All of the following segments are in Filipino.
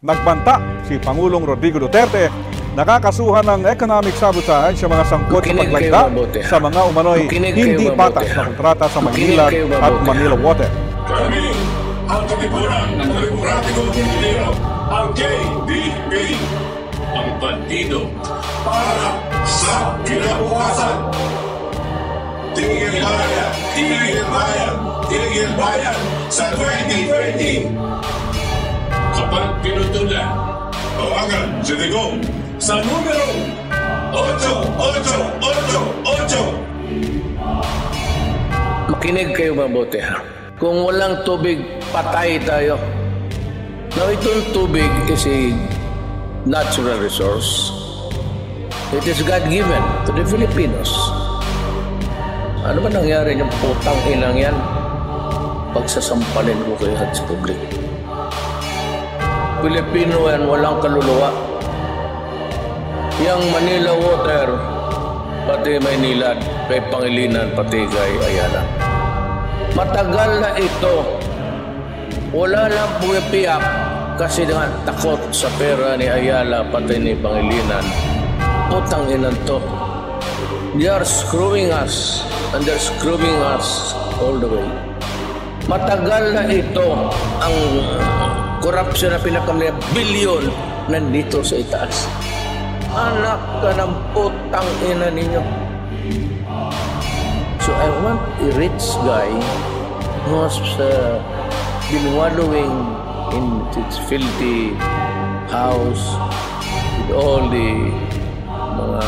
Nagbanta si Pangulong Rodrigo Duterte nakakasuhan ng economic sabotage sa mga sangkot sa paglagda sa mga umano'y hindi patas na kontrata sa Maynilad at Manila Water. Kami ang katipunan ng Demokratikong Pilipino, ang KBP, ang bandido para sa kinabukasan. Tigil bayan, tigil bayan, tigil bayan sa 2020. Kapag pinutulan, tawagan si Digong sa numero 88888. Makinig kayo mabuti ha. Kung walang tubig, patay tayo. Now, itong tubig is a natural resource. It is God-given to the Filipinos. Ano ba nangyari yung putang inang yan? Pagsasampalin ko kayo sa publik. Pilipino yan, walang kaluluwa. Yang Manila Water, pati Maynilad, kay Pangilinan, pati kay Ayala. Matagal na ito. Wala lang pumipiyak kasi nga takot sa pera ni Ayala, pati ni Pangilinan. Putang inan to. They are screwing us, and they're screwing us all the way. Matagal na ito ang korupsyon na pinakamaya bilyon nandito sa itaas. Anak ka ng putang ina ninyo. So I want a rich guy who has been wallowing in its filthy house with all the mga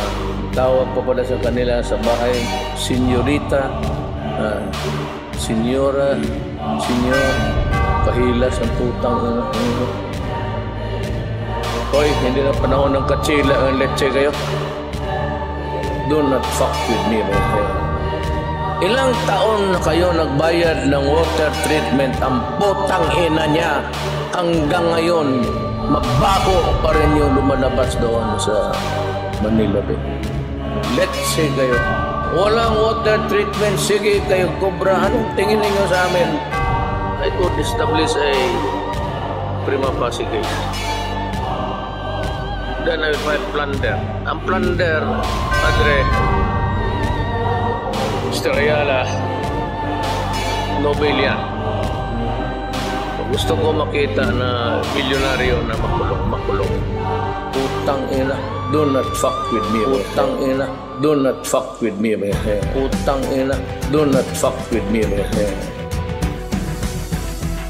tawag pa pala sa kanila sa bahay, senyorita, senyora, senyor, pahilas ng putang ina. Hoy, hindi na panahon ng katsila ang leche kayo. Do not fuck with me, my friend. Ilang taon na kayo nagbayad ng water treatment ang putang ina niya. Hanggang ngayon, mabaho pa rin yung lumalabas doon sa Manila Bay. Leche kayo. Walang water treatment. Sige kayo, Cobra. Anong tingin ninyo sa amin? I could establish a prima facie case. Then I will file plunder. Ang plunder, Padre, Mr. Ayala, Nobel yan. Gusto ko makita na milyonaryo na makulong. Putang ina, do not fuck with me. Putang ina, do not fuck with me. Putang ina, do not fuck with me.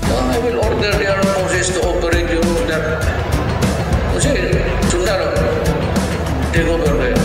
Now I will order the armed forces to operate your order. Kasi, sundalo, take over kayo.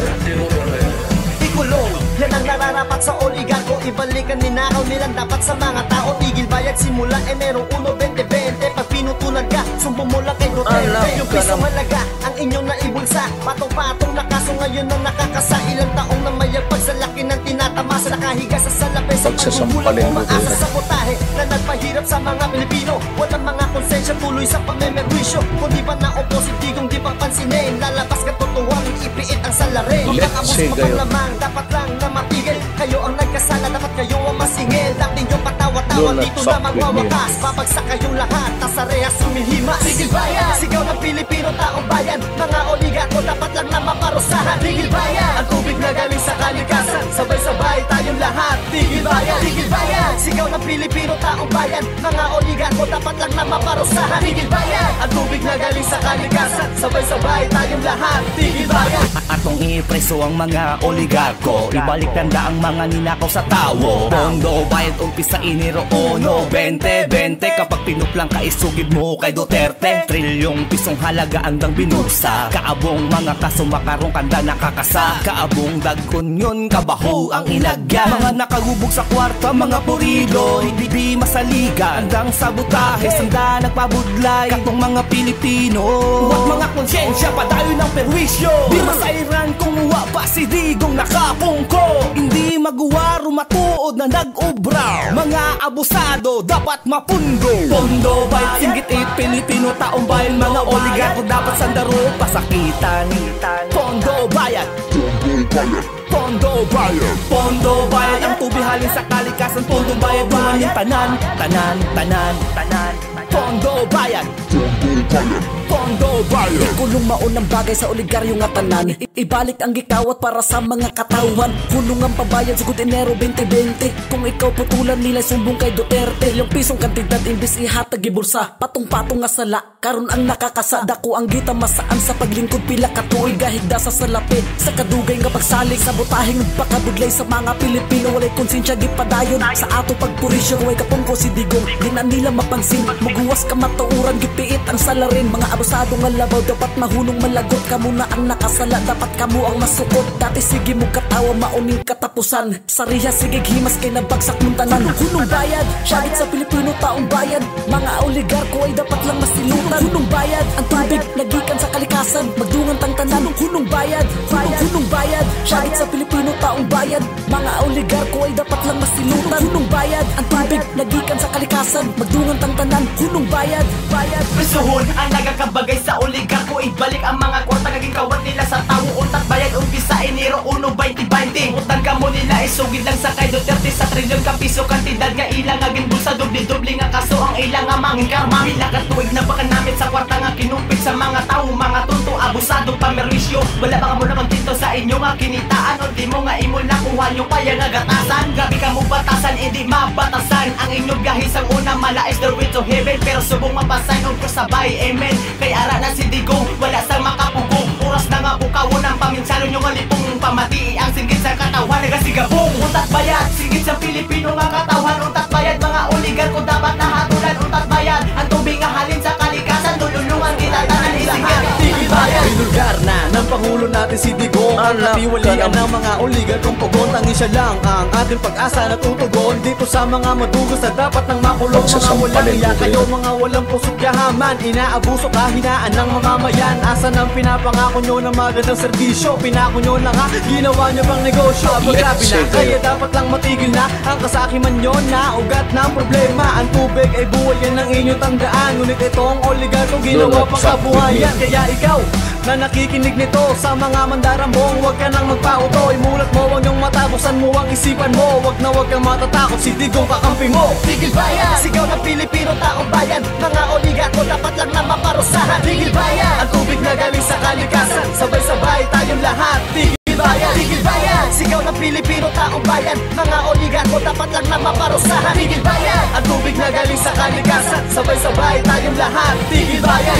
Ikulong, yan ang nararapat sa oligarko. Ibalikan ninakaw nilang dapat sa mga tao. Tigil bayad simula Enero 1, 2020. Pag pinutulan ka, sumbong mo lang kay Duterte. Yung pisong halaga, ang inyong naibulsa. Patong-patong na kaso ngayon ang nakakasa. Ilang taong na mayagpag sa laki ng tinatamasa. Nakahiga sa salapi sa pagkukulang umaasa sa potahe na nagpahirap sa mga Pilipino. Walang mga konsensya tuloy sa pagmemerwisyo. Kung di ba na opositigong di pa pansinin, lalabas ka totoang ipiit ang salarin. Pagkakabos mapaglamang, dapat lang na matigil. Kayo ang nagkasala, dapat kayo ang masingil. Dating yung patawa-tawa, dito na magwawakas. Babagsak kayong lahat, tasarehas sumihimas. Tigil bayan, sigaw ng Pilipino, taong bayan. Mga oligarko, dapat lang na maparusahan. Tigil bayan, ang tubig na galing sa kalikasan. Sabay-sabay tayong lahat. Tigil bayan, sigaw ng Pilipino, taong bayan. Mga oligarko, dapat lang na maparusahan. Tigil bayan, ang tubig na galing sa kalikasan. Sabay-sabay tayong lahat. Tigil bayan. Atong ipreso ang mga oligarko, ibalik tanda ang mga ninakaw sa tawo. Pondo bayad umpisa Enero 1, 2020. Kapag pinuplang ka isugid mo kay Duterte. Trilyong pisong halaga andang binusa. Kaabong mga kaso makarong kanda nakakasa. Kaabong dagkon yun kabaho ang ilagyan. Mga nakagubog sa kwarta, mga purido, hindi masaliga. Andang sabotahe, sanda nagpabudlay. Katong mga Pilipino, huwag mga konsyensya, padayo ng perwisyo. Di masairan kung wa pa si Digong nakapungko. Hindi maguwaro matuod na nag-ubra. Mga abusado dapat mapundo. Pondo bayad, singgit Pilipino, taong bayan. Mga oligarko dapat sandaro, pasakitan. Pondo bayad, pondo bayad, pondo bayad. Ang tubig halin sa kalikasan, pondo bayad. Tanan, tanan, tanan, tanan. Pondo Bayan, Pondo Bayan. Ikulong maunang bagay sa oligaryo nga tanan. Ibalik ang gikawat para sa mga katawan. Kulong ang pabayad sugod Enero 2020. Kung ikaw putulan nila sumbong kay Duterte. Yung pisong kantidad imbis ihatag gibulsa. Patong-patong nga sala karon ang nakakasada ko ang gita masaan sa paglingkod pila ka tuig gahigda sa salapi. Sa kadugay nga pagsalig sa butahing pagkabudlay sa mga Pilipino walay konsensya gipadayon sa ato pagpurisyon way kapungko si Digong di na nila mapansin maguwas ka matauran gipiit ang salarin mga abusado nga labaw dapat mahunong malagot kamo na ang nakasala dapat kamo ang masukot dati sige mo katawa mauning katapusan sariya sige himas kay nabagsak mong tanan hunong bayad syagit sa Pilipino taong bayad mga oligarko ay dapat lang masilutan hunong bayad ang tubig nagikan sa kalikasan magdungan tang tanan hunong bayad hunong bayad syagit sa Pilipino taong bayad mga oligarko ay dapat lang masilutan hunong bayad ang tubig nagikan sa kalikasan magdungan tang tanan hunong bayad Prisuhon ang nagakabagay sa oligarko ibalik ang mga kwarta naging kawat nila sa tawo untat bayad umpisa Enero 1, 2020 utang ka mo nila isugid lang sa kay Duterte sa trilyon ka piso kantidad nga ilang aging bulsa dubli-dubli nga kaso ang ilang nga mangin karma ila ka tuig na baka namin sa kwarta nga kinumpit sa mga tao mga tunto abusado pamerwisyo wala baka mo naman dito sa inyo nga kinitaan o di mo nga imo nakuha nyo kaya nga gatasan gabi ka mo batasan hindi mabatasan ang inyong gahis ang una mala is the way to heaven pero subong mapasign on ko sabay amen kay ara na si Digong wala sang makapugong oras na nga bukawon ang paminsalo nyo nga lipong pamati ang singgit sa katawan nagasigabong utat bayad singgit sa Pilipino nga katawan utat bayad mga oligarko dapat nahatulan utat bayad ang tubig nga halin sa kalikasan lululungan kita tanan isingit tigil bayad Binulgar na ng Pangulo natin si Digong ang napiwalian ng mga oligarkong pugon ang isa lang ang ating pag-asa na tutugon dito sa mga madugos na dapat nang makulong mga walang iya kayo mga walang pusok yahaman inaabuso kahinaan ng mamamayan asan ang pinapangako nyo ng magandang serbisyo pinako nyo na nga ginawa nyo bang negosyo pagkabi na kaya dapat lang matigil na ang kasakiman nyo na ugat ng problema ang tubig ay buhay yan ang inyong tandaan ngunit itong oligarko ginawa pang kabuhayan kaya ikaw na nakikinig nito sa mga mandarambong huwag ka nang magpauto imulat mo huwag niyong matapusan mo ang isipan mo huwag na huwag kang matatakot si Digong kakampi mo Tigil bayan, sigaw ng Pilipino taong bayan mga oligarko dapat lang na maparusahan Tigil bayan, ang tubig na galing sa kalikasan sabay-sabay tayong lahat tigil bayan sigaw ng Pilipino taong bayan mga oligarko dapat lang na maparusahan Tigil bayan, ang tubig na galing sa kalikasan sabay-sabay tayong lahat tigil bayan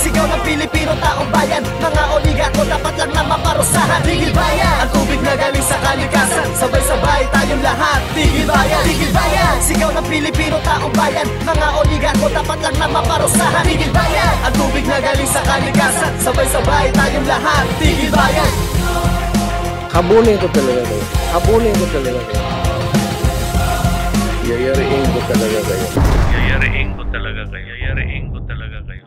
sigaw ng Pilipino taong bayan mga oligarko dapat lang na maparusahan Tigil bayan, ang tubig na galing sa kalikasan sabay-sabay tayong lahat tigil bayan sigaw ng Pilipino taong bayan mga oligarko dapat lang na maparusahan Tigil bayan, ang tubig na galing sa kalikasan sabay-sabay tayong lahat tigil bayan Habulin ko talaga kayo. Habulin ko talaga kayo. Yayariin ko talaga kayo. Yayariin ko talaga kayo. Yayariin ko talaga kayo.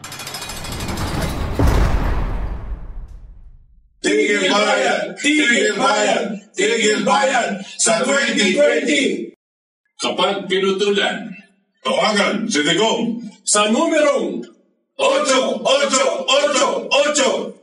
Tigil Bayan! Tigil Bayan! Tigil Bayan! Sa 2020! Kapag pinutulan, tawagan si Digong sa numerong 8888.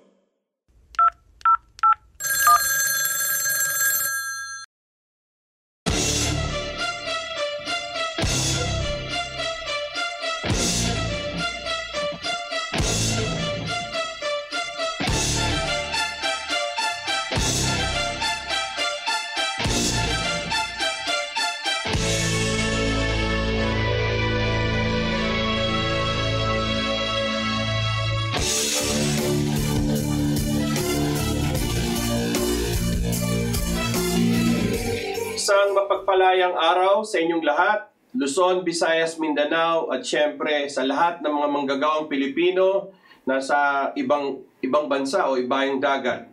Isang mapagpalayang araw sa inyong lahat, Luzon, Visayas, Mindanao at syempre sa lahat ng mga manggagawang Pilipino na sa ibang bansa o ibang dagat.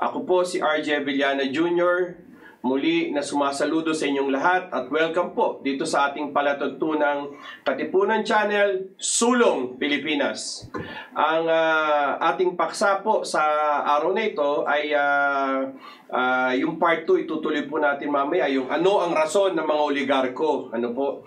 Ako po si RJ Villana Jr., muli na sumasaludo sa inyong lahat at welcome po dito sa ating palatuntunang Katipunan Channel, Sulong, Pilipinas. Ang ating paksa po sa araw na ito ay Yung part 2, itutuloy po natin mamaya, yung ano ang rason ng mga oligarko. Ano po?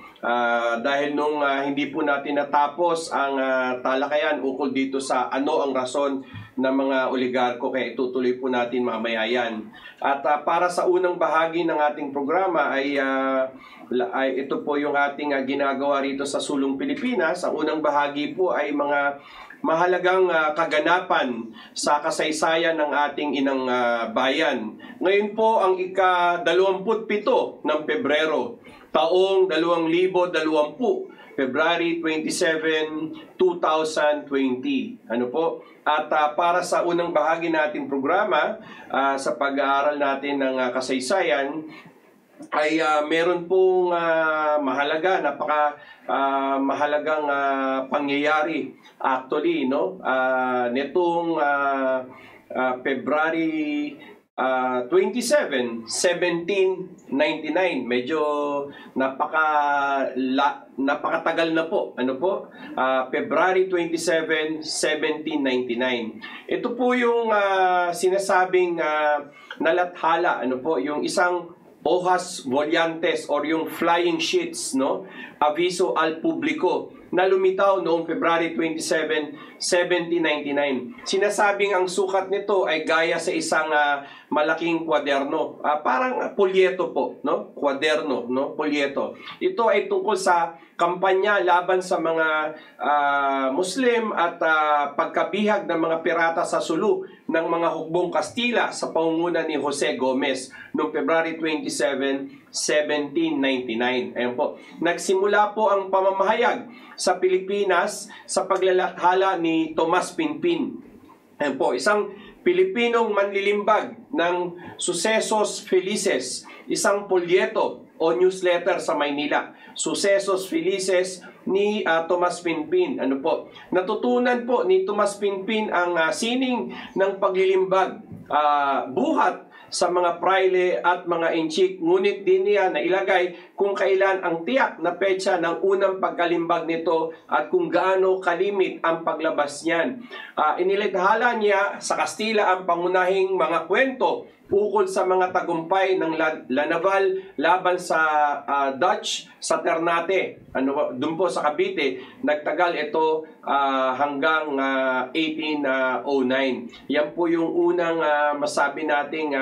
Dahil nung hindi po natin natapos ang talakayan ukol dito sa ano ang rason ng mga oligarko, kaya itutuloy po natin mamaya yan. At para sa unang bahagi ng ating programa ay ito po yung ating ginagawa rito sa Sulong Pilipinas. Ang unang bahagi po ay mga mahalagang kaganapan sa kasaysayan ng ating inang bayan. Ngayon po ang ika-27 ng Pebrero, taong 2020, February 27, 2020. Ano po? At para sa unang bahagi nating programa, sa pag-aaral natin ng kasaysayan, ay meron pong mahalaga, mahalagang pangyayari actually, no? Nitong February 27, 1799. Medyo napakatagal na po. Ano po? February 27, 1799. Ito po yung sinasabing nalathala, ano po, yung isang hojas volantes or yung flying sheets, no? Aviso al publico na lumitaw noong February 27, 1799. Sinasabing ang sukat nito ay gaya sa isang malaking kwaderno. Parang polyeto po, no? Kwaderno, no? Polyeto. Ito ay tungkol sa kampanya laban sa mga Muslim at pagkabihag ng mga pirata sa Sulu ng mga hukbong Kastila sa pangunguna ni Jose Gomez noong February 27, 1799. Ayan po. Nagsimula po ang pamamahayag sa Pilipinas sa paglalathala ni Tomas Pinpin. Ayan po, isang Pilipinong manlilimbag ng Sucesos Felices, isang polyeto o newsletter sa Maynila. Sucesos Felices ni Tomas Pinpin. Ano po? Natutunan po ni Tomas Pinpin ang sining ng paglilimbag, buhat sa mga praile at mga inchik, ngunit din niya na ilagay kung kailan ang tiyak na petsa ng unang pagkalimbag nito at kung gaano kalimit ang paglabas niyan. Inilathala niya sa Kastila ang pangunahing mga kwento ukol sa mga tagumpay ng La Naval laban sa Dutch sa Ternate. Doon po sa Cavite, nagtagal ito hanggang 1809. Yan po yung unang masabi nating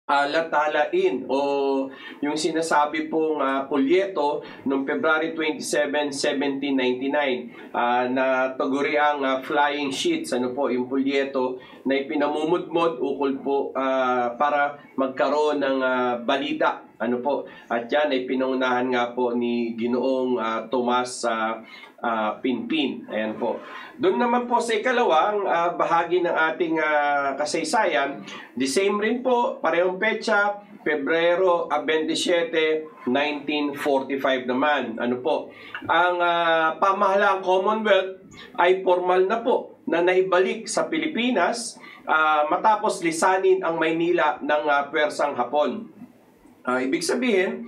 latalain o yung sinasabi pong polyeto noong February 27, 1799 na taguriang flying sheets, ano po, yung polyeto na ipinamumudmod ukol po para magkaroon ng balita, ano po, at yan ay pinangunahan nga po ni Ginoong Tomas Pinpin. Ayan po. Doon naman po sa ikalawang bahagi ng ating kasaysayan, the same rin po, parehong petsa, Pebrero 27, 1945 naman. Ano po? Ang pamahalaang Commonwealth ay formal na po na naibalik sa Pilipinas matapos lisanin ang Maynila ng pwersang Hapon. Ibig sabihin,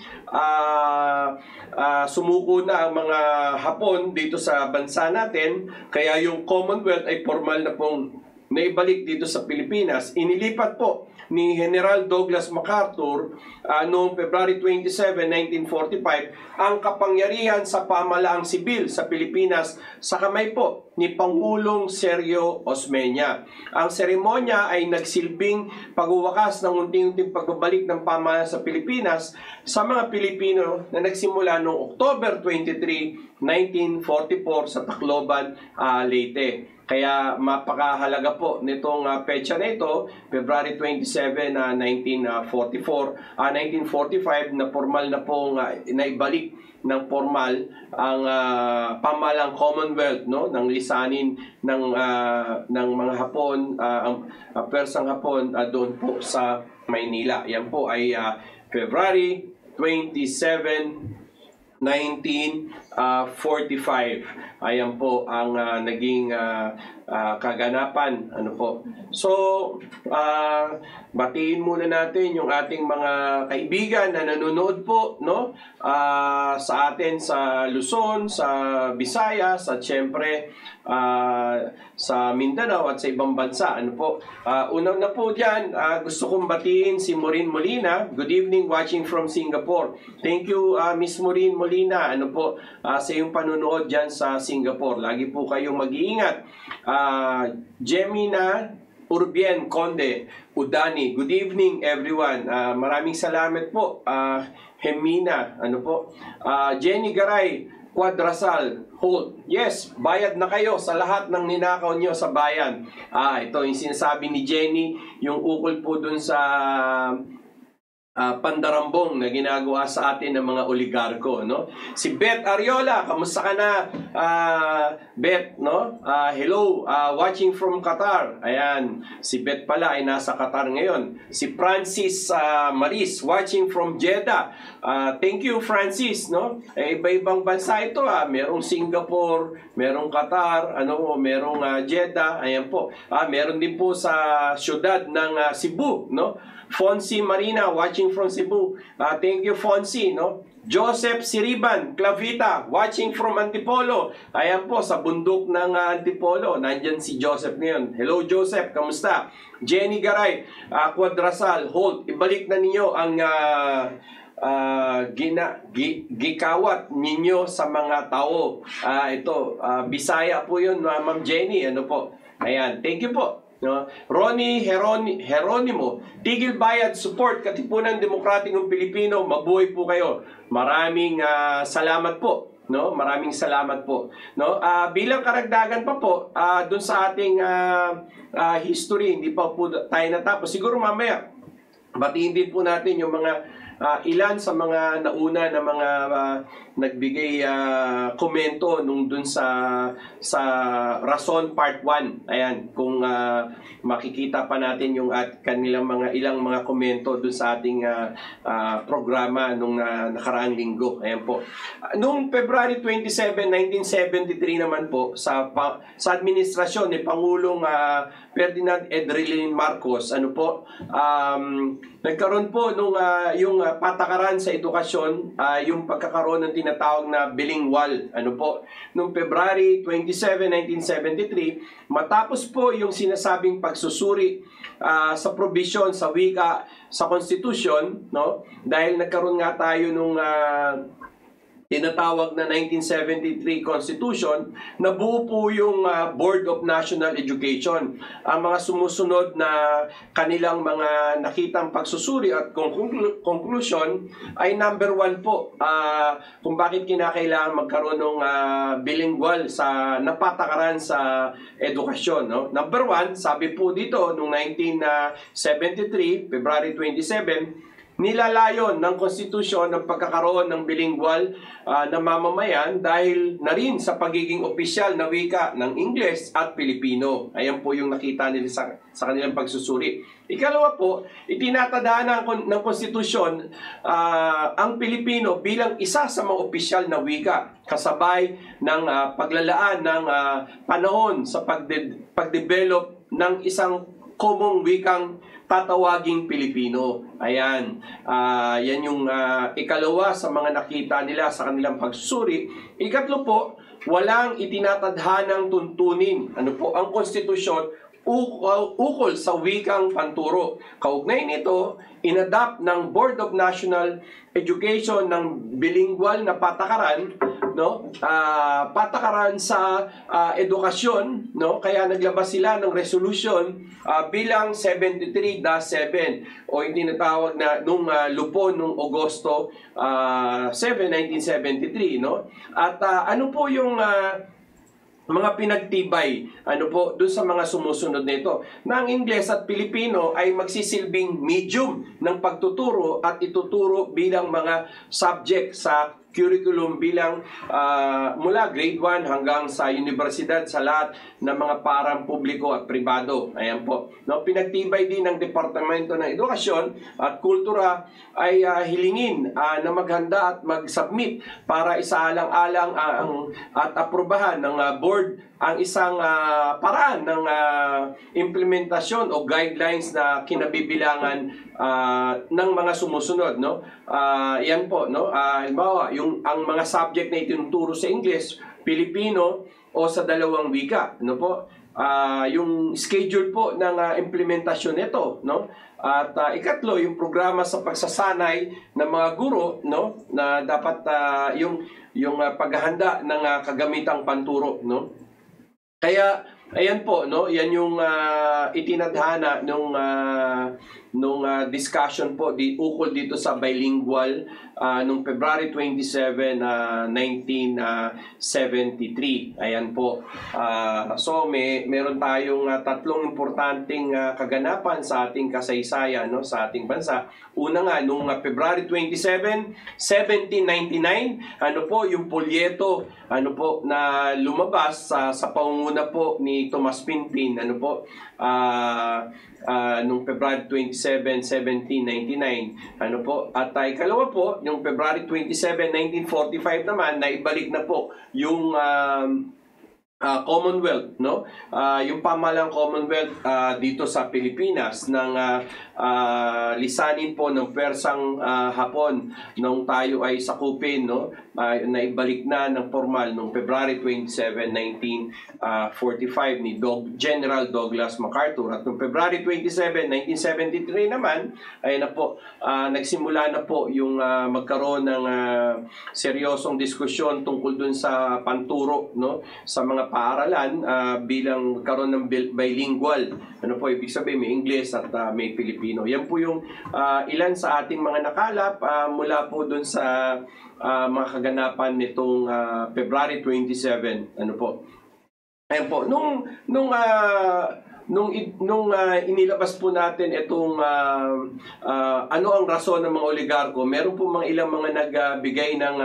sumuko na ang mga Hapon dito sa bansa natin, kaya yung Commonwealth ay formal na pong naibalik dito sa Pilipinas. Inilipat po ni General Douglas MacArthur noong February 27, 1945 ang kapangyarihan sa pamahalaang sibil sa Pilipinas sa kamay po ni Pangulong Sergio Osmeña. Ang seremonya ay nagsilbing pagwawakas ng unti-unting pagbabalik ng pamahalaan sa Pilipinas sa mga Pilipino na nagsimula noong October 23, 1944 sa Tacloban, Leyte. Kaya mapakahalaga po nitong petsa na ito, February 27, 1945 na formal na pong naibalik ng formal ang pamahalang Commonwealth, no, ng lisanin ng mga Hapon, ang pwersang Hapon doon po sa Maynila. Yan po ay February 27, 1945. Ayan po ang naging kaganapan. Ano po. So, batiin muna natin yung ating mga kaibigan na nanonood po, no? Sa atin sa Luzon, sa Visayas, at syempre sa Mindanao at sa ibang bansa. Ano po? Una na po dyan, gusto kong batiin si Maureen Molina. Good evening, watching from Singapore. Thank you, Miss Maureen Molina. Ano po, sa iyong panunood dyan sa Singapore. Lagi po kayong mag-iingat. Gemina Urbien Conde Udani. Good evening, everyone. Maraming salamat po. Hemina, ano po? Jenny Garay Quadrasal Holt. Yes, bayad na kayo sa lahat ng ninakaw nyo sa bayan. Ito yung sinasabi ni Jenny, yung ukol po dun sa pandarambong na ginagawa sa atin ng mga oligarko, no? Si Beth Ariola, kamusta ka na? Beth, no? Hello, watching from Qatar. Ayan, si Beth pala ay nasa Qatar ngayon. Si Francis Maris, watching from Jeddah. Thank you, Francis, no? Iba-ibang bansa ito, merong Singapore, merong Qatar, merong Jeddah. Ayan po. Meron din po sa syudad ng Cebu, no? Fonzie Marina, watching from Cebu. Thank you, Fonzie, no? Joseph Siriban, Clavita, watching from Antipolo. Ayan po, sa bundok ng Antipolo. Nandyan si Joseph ngayon. Hello, Joseph. Kamusta? Jenny Garay, Quadrasal, Holt. Ibalik na ninyo ang gikawat ninyo sa mga tao. Bisaya po yun, Ma'am Jenny. Ano po? Ayan, thank you po. No? Ronnie Heronimo, Tigil Bayad Support Katipunan Demokratikong Pilipino, mabuhay po kayo. Maraming salamat po, no? Maraming salamat po, no? Bilang karagdagan pa po dun sa ating history, hindi pa po tayo natapos. Siguro mamaya batiin din po natin yung mga ilan sa mga nauna na mga nagbigay komento nung dun sa Rason Part 1. Ayan, kung makikita pa natin yung kanilang ilang mga komento dun sa ating programa nung nakaraang linggo. Ayan po. Noong February 27, 1973 naman po, sa administrasyon ni Pangulong Ferdinand Edrilin Marcos, nagkaroon po nung yung patakaran sa edukasyon, yung pagkakaroon ng tinatawag na bilingual. Noong February 27, 1973, matapos po yung sinasabing pagsusuri sa provision sa wika sa Constitution, no? Dahil nagkaroon nga tayo nung tinatawag na 1973 Constitution, nabuo po yung Board of National Education. Ang mga sumusunod na kanilang mga nakitang pagsusuri at conclusion ay number 1 po, kung bakit kinakailangan magkaroon ng bilingual sa napatakaran sa edukasyon. No? Number 1, sabi po dito, noong 1973, February 27, nilalayon ng konstitusyon ng pagkakaroon ng bilingual na mamamayan dahil na rin sa pagiging opisyal na wika ng Ingles at Pilipino. Ayan po yung nakita nila sa kanilang pagsusuri. Ikalawa po, itinatadhana ng konstitusyon ang Pilipino bilang isa sa mga opisyal na wika, kasabay ng paglalaan ng panahon sa pagdevelop ng isang komong wikang tatawaging Pilipino. Ayan. Yan yung ikalawa sa mga nakita nila sa kanilang pagsusuri. Ikatlo po, walang itinatadhanang tuntunin. Ang konstitusyon ukol sa wikang panturo. Kaugnay nito, inadapt ng Board of National Education ng bilingual na patakaran, no? Patakaran sa edukasyon, no? Kaya naglabas sila ng resolution bilang 73-7 o yung tinatawag na nung lupon nung Agosto 7, 1973, no? At ano po yung mga pinagtibay doon sa mga sumusunod nito na ang Ingles at Pilipino ay magsisilbing medium ng pagtuturo at ituturo bilang mga subject sa curriculum bilang mula grade 1 hanggang sa universidad sa lahat ng mga parang publiko at pribado. Ayan po. No, pinagtibay din ng Departamento ng Edukasyon at Kultura ay hilingin na maghanda at mag-submit para isaalang-alang at aprubahan ng board ang isang paraan ng implementasyon o guidelines na kinabibilangan ng mga sumusunod, no? Yan po, no? Halimbawa, ang mga subject na itinuturo sa English, Pilipino o sa dalawang wika, no po? Yung schedule po ng implementasyon nito, no? At ikatlo, yung programa sa pagsasanay ng mga guro, no? Na dapat yung paghahanda ng kagamitang panturo, no? Kaya ayan po, no, yan yung itinadhana nung discussion po ukol dito sa bilingual nung February 27, 1973. Ayan po. So meron tayong tatlong importanteng kaganapan sa ating kasaysayan, no, sa ating bansa. Una nga nung February 27, 1799, ano po yung polyeto po na lumabas sa pangunguna po ni Tomas Pinpin, nung February 27, 1799. At ikalawa po, yung February 27, 1945 naman, naibalik na po yung Commonwealth, no? Yung pamahalang Commonwealth dito sa Pilipinas ng lisanin po ng Persang Hapon nung tayo ay sakupin, no? Naibalik na ng formal nung February 27, 1945 ni General Douglas MacArthur. At noong February 27, 1973 naman ay na po nagsimula na po yung magkaroon ng seryosong diskusyon tungkol dun sa panturo, no, sa mga paaralan bilang karon ng bilingual. Ano po ibig sabihin, may English at may Filipino. Yan po yung ilan sa ating mga nakalap mula po dun sa mga kaganapan nitong February 27. Ano po? Ayan po, nung inilabas po natin itong ano ang rason ng mga oligarko, meron po ilang mga nagbigay ng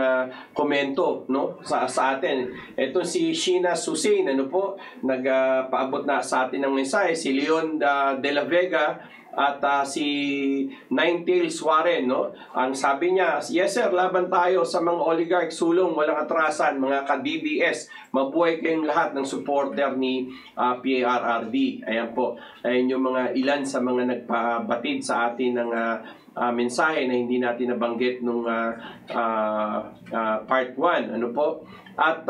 komento, no, sa atin. Ito si Sheena Susain, nagpaabot na sa atin ng mensahe, si Leon de la Vega at si Ninetails Warren, no? Ang sabi niya, yes sir, laban tayo sa mga oligarch, sulong, walang atrasan, mga ka-DBS, mabuhay kayong lahat ng supporter ni PRRD. Ayan po, ayun yung mga ilan sa mga nagpabatid sa atin ng mensahe na hindi natin nabanggit nung part 1. Ano po? At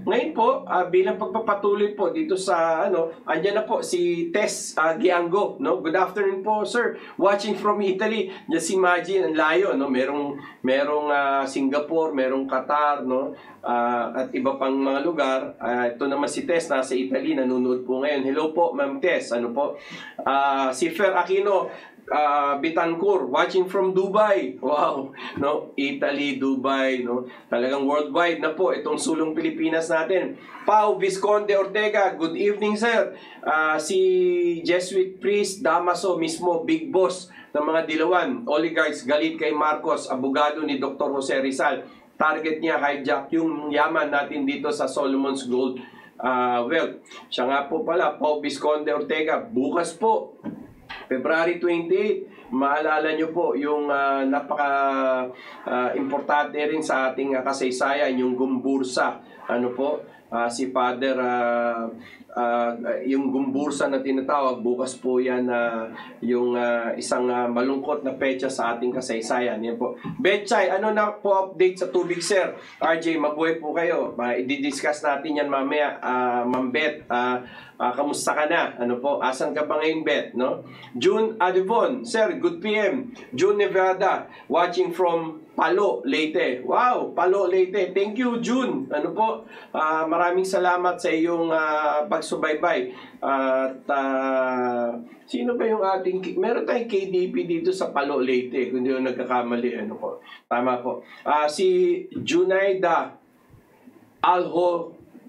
ngayon po, bilang pagpapatuloy po dito sa andyan na po si Tess Giango, no? Good afternoon po, sir. Watching from Italy. Just imagine, ang layo, no? Merong Singapore, merong Qatar, no? At iba pang mga lugar. Ito naman si Tess, nasa Italy, nanonood po ngayon. Hello po, Ma'am Tess. Ano po? Si Fer Aquino Bitancourt, watching from Dubai. Wow, no? Italy, Dubai, no? Talagang worldwide na po itong sulong Pilipinas natin. Pau Visconde Ortega, good evening sir. Si Jesuit priest Damaso mismo, big boss ng mga dilawan, oligarchs, galit kay Marcos, abogado ni Dr. Jose Rizal. Target niya hijack yung yaman natin dito sa Solomon's Gold Wealth. Siya nga po pala, Pau Visconde Ortega, bukas po February 28, maalala nyo po yung napaka-importante rin sa ating kasaysayan, yung Gumbursa. Ano po? Si Father, yung Gumbursa na tinatawag, bukas po yan yung isang malungkot na petsa sa ating kasaysayan. Yan po. Betchay, ano na po update sa tubig, sir? RJ, mabuhay po kayo. I-discuss natin yan mamaya. Ma'am Bet, kamusta ka na? Ano po? Asan ka ba ngayon, Bet? No? June Adivon, sir, good PM. June Nevada, watching from Palo, Leyte. Wow, Palo, Leyte. Thank you, June. Ano po? Maraming salamat sa iyong pagsubaybay. At sino ba yung ating... Meron tayong KDP dito sa Palo, Leyte. Kung hindi yung nagkakamali. Ano po? Tama po. Si Junaida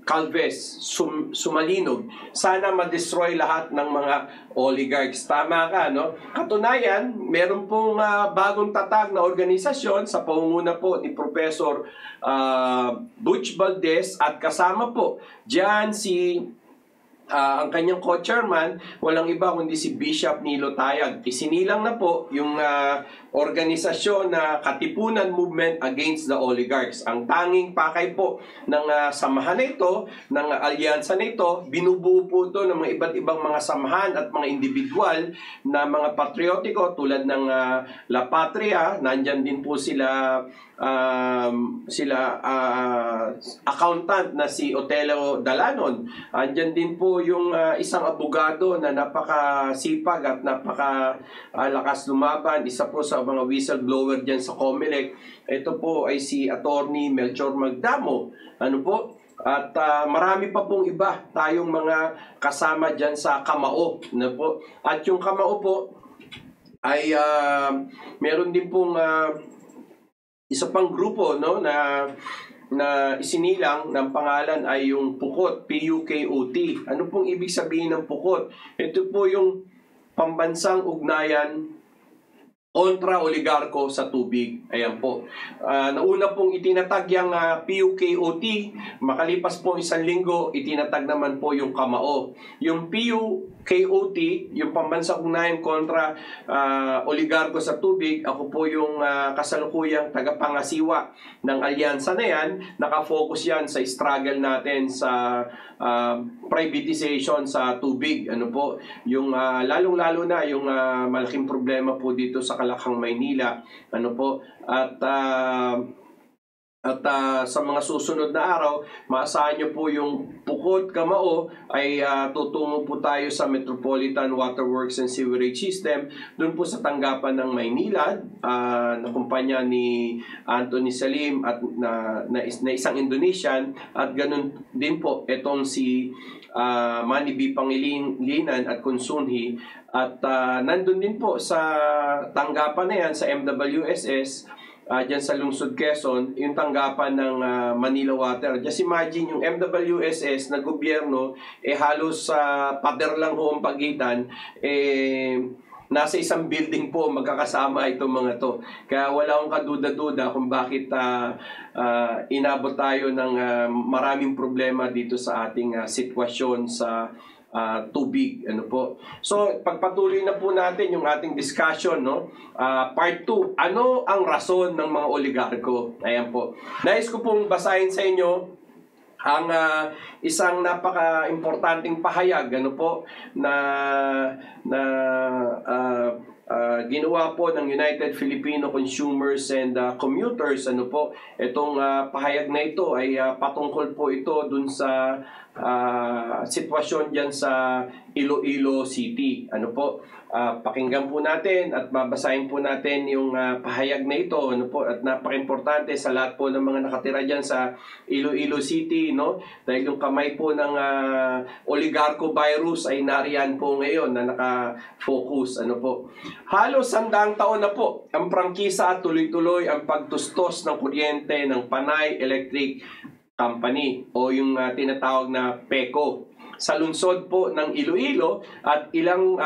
Calves, Sumalinog, sana ma-destroy lahat ng mga oligarchs. Tama ka, no? Katunayan, meron pong bagong tatag na organisasyon sa pangunguna po ni Professor Butch Valdez at kasama po diyan si ang kanyang co-chairman, walang iba kundi si Bishop Nilo Tayag. Isinilang na po yung organisasyon na Katipunan Movement Against the Oligarchs. Ang tanging pakay po ng samahan na ito, ng alyansa na ito, binubuo po ito ng mga iba't ibang mga samahan at mga individual na mga patriotiko tulad ng La Patria. Nandyan din po sila accountant na si Otelo Dalanon. Andyan din po yung isang abogado na napakasipag at napakalakas lumaban. Isa po sa mga whistleblower dyan sa COMELEC. Ito po ay si Attorney Melchor Magdamo. Ano po? At marami pa pong iba tayong mga kasama dyan sa Kamao. Ano po? At yung Kamao po ay meron din pong isa pang grupo, no, na isinilang ng pangalan ay yung Pukot, P-U-K-O-T. Ano pong ibig sabihin ng Pukot? Ito po yung pambansang ugnayan kontra oligarko sa tubig. Ayan po. Nauna pong itinatag yung PUKOT. Makalipas po isang linggo, itinatag naman po yung Kamao. Yung PUKOT, yung pambansang ugnayan kontra oligarko sa tubig, ako po yung kasalukuyang tagapangasiwa ng alyansa na yan. Nakafocus yan sa struggle natin sa privatization sa tubig. Ano po? Yung lalong-lalo na yung malaking problema po dito sa Kalakang, Maynila. Ano po? At sa mga susunod na araw, maasahan nyo po yung Pukot, Kamao ay tutungo po tayo sa Metropolitan Waterworks and Sewerage System, doon po sa tanggapan ng Maynila, na kumpanya ni Anthony Salim at na isang Indonesian, at ganun din po itong si Manny B. Pangilinan at Kunsunhi. At nandun din po sa tanggapan na yan sa MWSS, dyan sa Lungsod Quezon, yung tanggapan ng Manila Water. Just imagine yung MWSS na gobyerno, halos pader lang ho ang pagitan, nasa isang building po magkakasama itong mga to. Kaya wala akong kaduda-duda kung bakit inabot tayo ng maraming problema dito sa ating sitwasyon sa tubig. Ano po? So, pagpatuloy na po natin yung ating discussion, no? Part 2. Ano ang rason ng mga oligarko? Ayan po. Nais ko pong basahin sa inyo ang isang napaka-importanting pahayag, ano po, na ginawa po ng United Filipino Consumers and Commuters. Ano po, itong pahayag na ito ay patungkol po ito dun sa sitwasyon dyan sa Iloilo City. Ano po, pakinggan po natin at babasahin po natin yung pahayag na ito. Ano po, at napaka-importante sa lahat po ng mga nakatira dyan sa Iloilo City, no? Dahil yung kamay po ng oligarko virus ay nariyan po ngayon na naka-focus. Ano po, halos 100 taon na po ang prangkisa at tuloy-tuloy ang pagtustos ng kuryente ng Panay Electric Company o yung tinatawag na PECO sa lungsod po ng Iloilo at ilang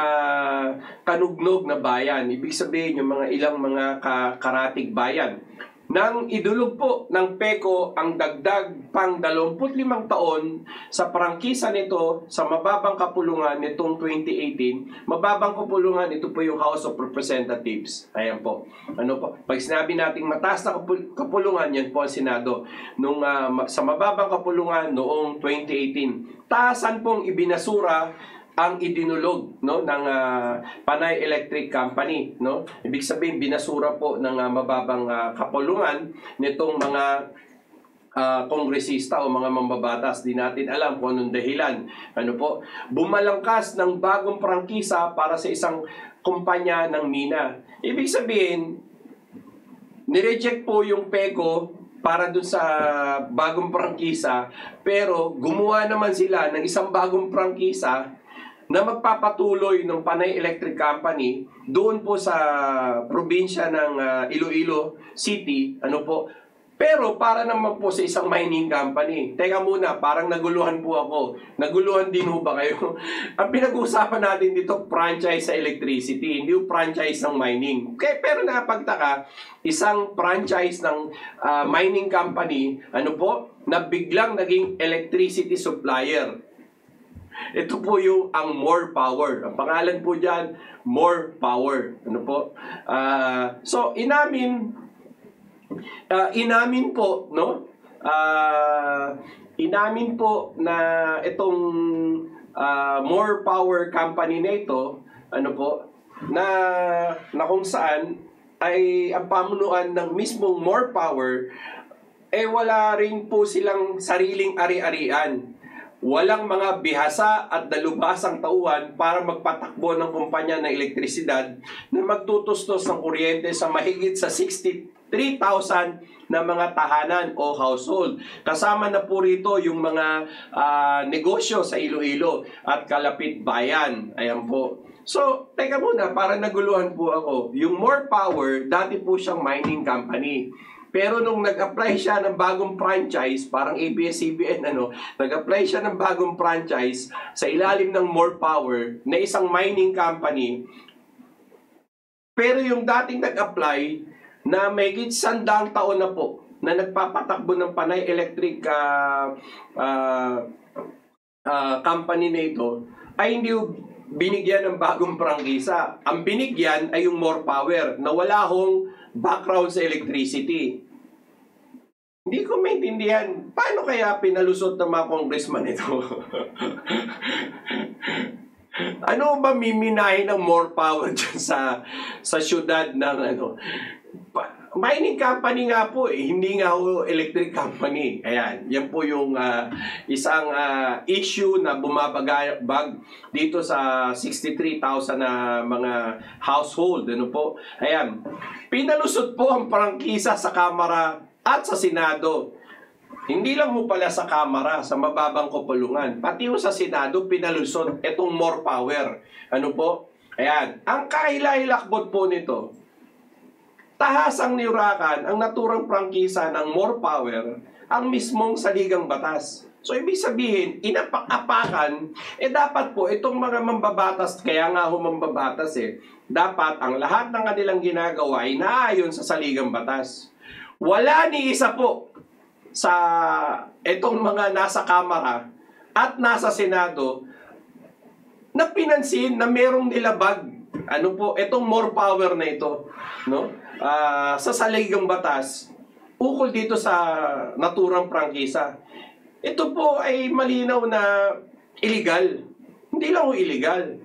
kanugnog na bayan. Ibig sabihin yung ilang mga karatig bayan. Nang idulog po ng PECO ang dagdag pang 25 taon sa prangkisa nito sa mababang kapulungan nitong 2018. Mababang kapulungan, ito po yung House of Representatives. Ayan po. Ano po? Pag sinabi nating mataas na kapulungan, yan po ang Senado. Nung, sa mababang kapulungan noong 2018. Taasan pong ibinasura ang idinulog, no, ng Panay Electric Company, no? Ibig sabihin binasura po ng mababang kapulungan nitong mga kongresista o mga mambabatas. Di natin alam kung anong dahilan. Ano po? Bumalangkas ng bagong prangkisa para sa isang kumpanya ng mina. Ibig sabihin, nireject po yung PECO para dun sa bagong prangkisa, pero gumawa naman sila ng isang bagong prangkisa na magpapatuloy ng Panay Electric Company doon po sa probinsya ng Iloilo City, ano po, Pero para naman po sa isang mining company, teka muna, parang naguluhan po ako. Naguluhan din ho ba kayo? Ang pinag-uusapan natin dito, franchise sa electricity, hindi yung franchise ng mining. Okay, pero nakapagtaka, isang franchise ng mining company, na biglang naging electricity supplier. Ito po yung ang More Power. Ang pangalan po dyan, More Power. So, inamin po, no? Inamin po na itong More Power company na ito, na kung saan ay ang pamunuan ng mismong More Power, wala rin po silang sariling ari-arian. Walang mga bihasa at dalubhasang tauhan para magpatakbo ng kumpanya ng elektrisidad na magtutustos ng kuryente sa mahigit sa 63,000 na mga tahanan o household. Kasama na po rito yung mga negosyo sa Iloilo at kalapit bayan. Ayan po. So, teka muna, para naguluhan po ako. Yung More Power, dati po siyang mining company. Pero nung nag-apply siya ng bagong franchise, parang ABS-CBN, nag-apply siya ng bagong franchise sa ilalim ng More Power na isang mining company. Pero yung dating nag-apply na may 100 taon na po na nagpapatakbo ng Panay Electric company na ito, ay hindi binigyan ng bagong prangkisa. Ang binigyan ay yung More Power na wala hong background sa electricity. Hindi ko maintindihan, paano kaya pinalusot ng mga congressman ito? Ano ba miminahin ng More Power dyan sa syudad ng mining company nga po, hindi nga ho electric company. Ayan, yan po yung isang issue na bumabag dito sa 63,000 na mga household. Ayan, pinalusot po ang prangkisa sa Kamara at sa Senado. Hindi lang mo pala sa Kamara, sa mababang kupulungan, pati yung sa Senado pinalusot itong More Power. Ayan, ang kahilahilakbot po nito, tahasang niurakan ang naturang prangkisa ng More Power ang mismong saligang batas. So, ibig sabihin, inapak-apakan, dapat po itong mga mambabatas, kaya nga mambabatas dapat ang lahat ng kanilang ginagawa ay naayon sa saligang batas. Wala ni isa po sa itong mga nasa Kamara at nasa Senado na pinansin na merong nilabag itong More Power na ito, sa saligang batas ukol dito sa naturang prangkisa. Ito po ay malinaw na illegal. Hindi lang illegal.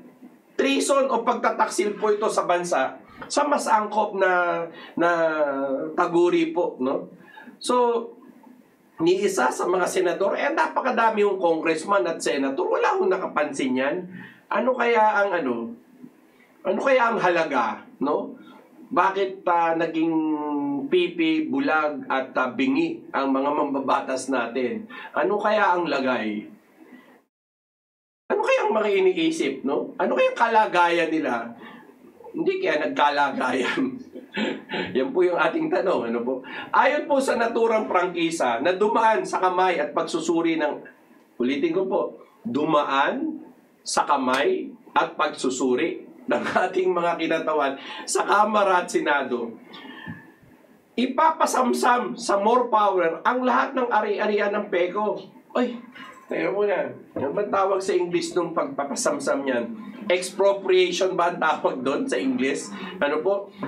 Treason o pagtataksil po ito sa bansa sa mas angkop na taguri po, So, ni isa sa mga senador, napakadami yung congressman at senator, wala akong nakapansin yan. Ano kaya ang halaga, Bakit naging pipi, bulag at bingi ang mga mambabatas natin? Ano kaya ang lagay? Ano kaya ang mga iniisip, Ano kaya ang kalagayan nila? Hindi kaya nagkalagayan. Yan po yung ating tanong. Ayon po sa naturang prangkisa na dumaan sa kamay at pagsusuri ng, ulitin ko po, dumaan sa kamay at pagsusuri ng ating mga kinatawan sa Kamara at Senado, ipapasamsam sa More Power ang lahat ng ari-arian ng PECO. Teka muna, ano ba tawag sa English nung pagpapasamsam yan? Expropriation ba ang tawag doon sa English?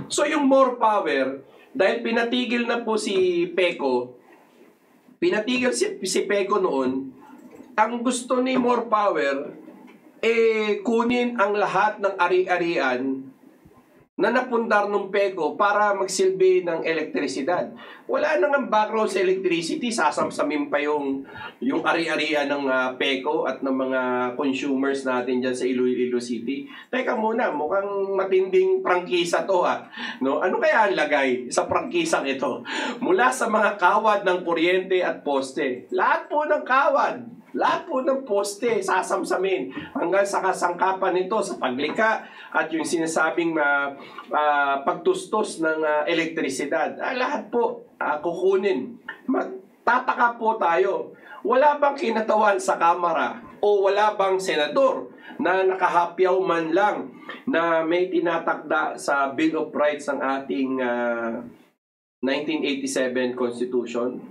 So yung More Power, dahil pinatigil na po si PECO, si PECO noon, ang gusto ni More Power, kunin ang lahat ng ari-arian na napundar ng PECO para magsilbi ng elektrisidad. Wala nang background sa electricity, sasamsamin pa yung ari-arian ng PECO at ng mga consumers natin dyan sa Iloilo City. Teka muna, mukhang matinding prangkisa to Ano kaya ang lagay sa prangkisang ito? Mula sa mga kawad ng kuryente at poste. Lahat po ng kawad. Lahat po ng poste, sasamsamin. Hanggang sa kasangkapan nito, sa paglika, at yung sinasabing pagtustos ng elektrisidad. Lahat po kukunin. Magtataka po tayo. Wala bang kinatawan sa Kamara o wala bang senador na nakahapyaw man lang na may tinatakda sa Bill of Rights ng ating 1987 Constitution?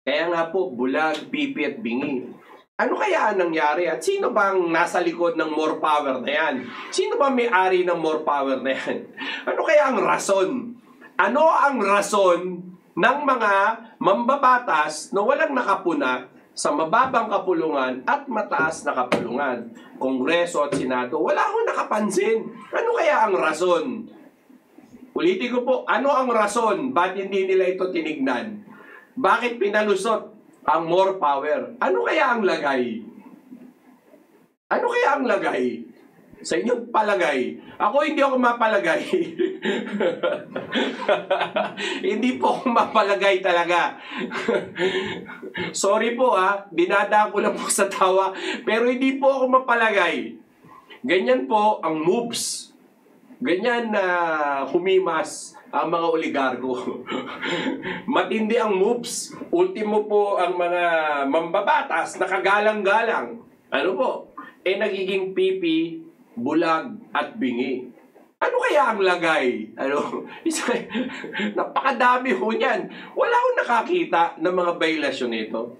Kaya nga po, bulag, pipi at bingi. Ano kaya ang nangyari at sino bang nasa likod ng more power na yan? Sino ba may-ari ng more power na yan? Ano kaya ang rason? Ano ang rason ng mga mambabatas na walang nakapuna sa mababang kapulungan at mataas na kapulungan? Kongreso at Senado, wala akong nakapansin. Ano kaya ang rason? Ulitin ko po, ano ang rason? Ba't hindi nila ito tinignan? Bakit pinalusot ang more power? Ano kaya ang lagay? Ano kaya ang lagay? Sa inyong palagay. Ako hindi ako mapalagay. Hindi po ako mapalagay talaga. Sorry po dinadaan ko lang po sa tawa. Pero hindi po ako mapalagay. Ganyan po ang moves. Ganyan na humimas ang mga oligarko. Matindi ang moves. Ultimo po ang mga mambabatas na kagalang-galang. Ano po? Nagiging pipi, bulag at bingi. Ano kaya ang lagay? Napakadami ho niyan. Wala akong nakakita ng mga violasyon nito.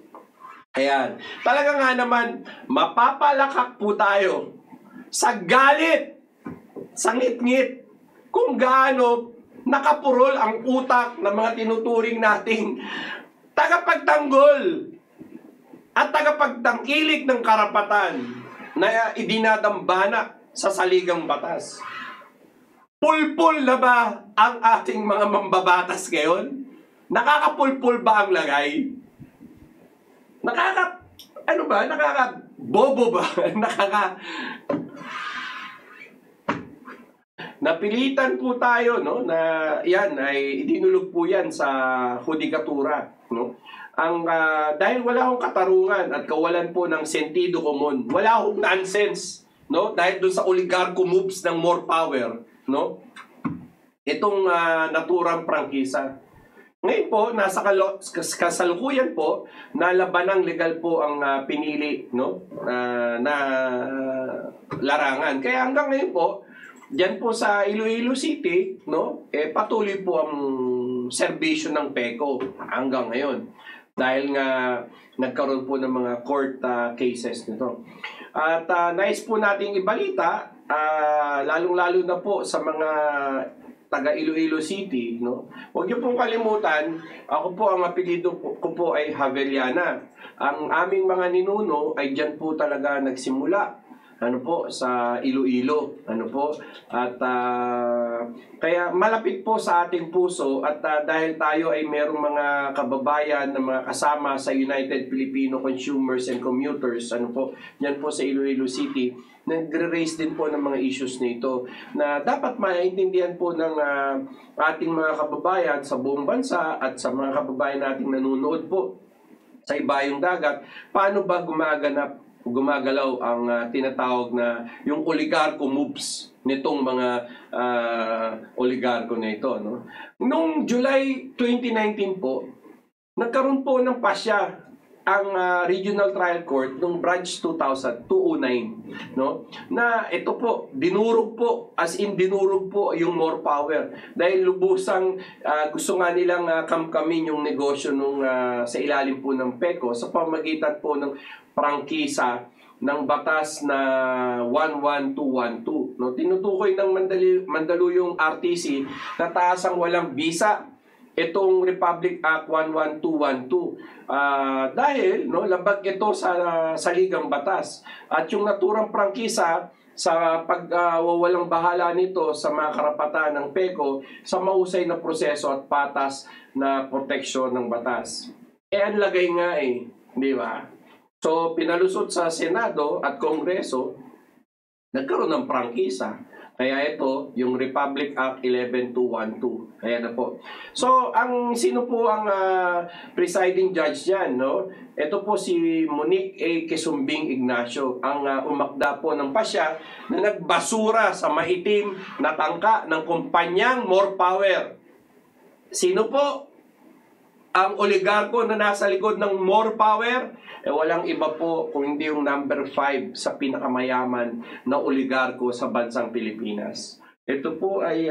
Ayan. Talaga nga naman, mapapalakak po tayo sa galit, sa ngit-ngit, kung gaano nakapurol ang utak ng mga tinuturing nating tagapagtanggol at tagapagtangkilik ng karapatan na idinadambana sa saligang batas. Pulpul na ba ang ating mga mambabatas ngayon? Nakakapulpul ba ang lagay? Nakakabobo ba? Napilitan po tayo na yan ay idinulog po yan sa hudikatura. Dahil wala akong katarungan at kawalan po ng sentido komon. Wala akong nonsense. Dahil doon sa oligarko moves ng more power. Itong naturang prangkisa. Ngayon po, nasa kasalukuyan po, na labanang legal po ang pinili na larangan. Kaya hanggang ngayon po, diyan po sa Iloilo City, patuloy po ang serbisyo ng PECO hanggang ngayon. Dahil nga nagkaroon po ng mga court cases nito. At nais po nating ibalita, lalong-lalo na po sa mga taga Iloilo City, huwag niyo pong kalimutan, ako po ang apelyido ko po ay Javeliana. Ang aming mga ninuno ay diyan po talaga nagsimula. Sa Iloilo. At kaya malapit po sa ating puso at dahil tayo ay merong mga kababayan na mga kasama sa United Filipino Consumers and Commuters, yan po sa Iloilo City, nagre-raise din po ng mga issues nito na dapat maintindihan po ng ating mga kababayan sa buong bansa at sa mga kababayan nating nanonood po sa ibayong dagat, paano ba gumagalaw ang tinatawag na yung oligarko moves nitong mga oligarko na ito. Noong July 2019 po, nagkaroon po ng pasya ang Regional Trial Court noong Branch 209, na ito po, dinurog po yung more power. Dahil lubusang gusto nga nilang kamkamin yung negosyo sa ilalim po ng PECO sa pamagitan po ng prangkisa ng batas na 11212. Tinutukoy ng Mandaluyong RTC na taasang walang bisa itong Republic Act 11212 dahil labag ito sa saligang batas at yung naturang prangkisa sa pagwawalang bahala nito sa mga karapatan ng PECO sa mahusay na proseso at patas na proteksyon ng batas. Ang lagay nga di ba? So pinalusot sa Senado at Kongreso, nagkaroon ng prangkisa. Kaya ito, yung Republic Act 11212. Ayan na po. So, sino po ang presiding judge niyan, no? Ito po si Monique A. Quesumbing Ignacio, ang umakda po ng pasya na nagbasura sa maitim na tangka ng kumpanyang More Power. Sino po ang oligarko na nasa likod ng More Power? Walang iba po kung hindi yung number 5 sa pinakamayaman na oligarko sa bansang Pilipinas. Ito po ay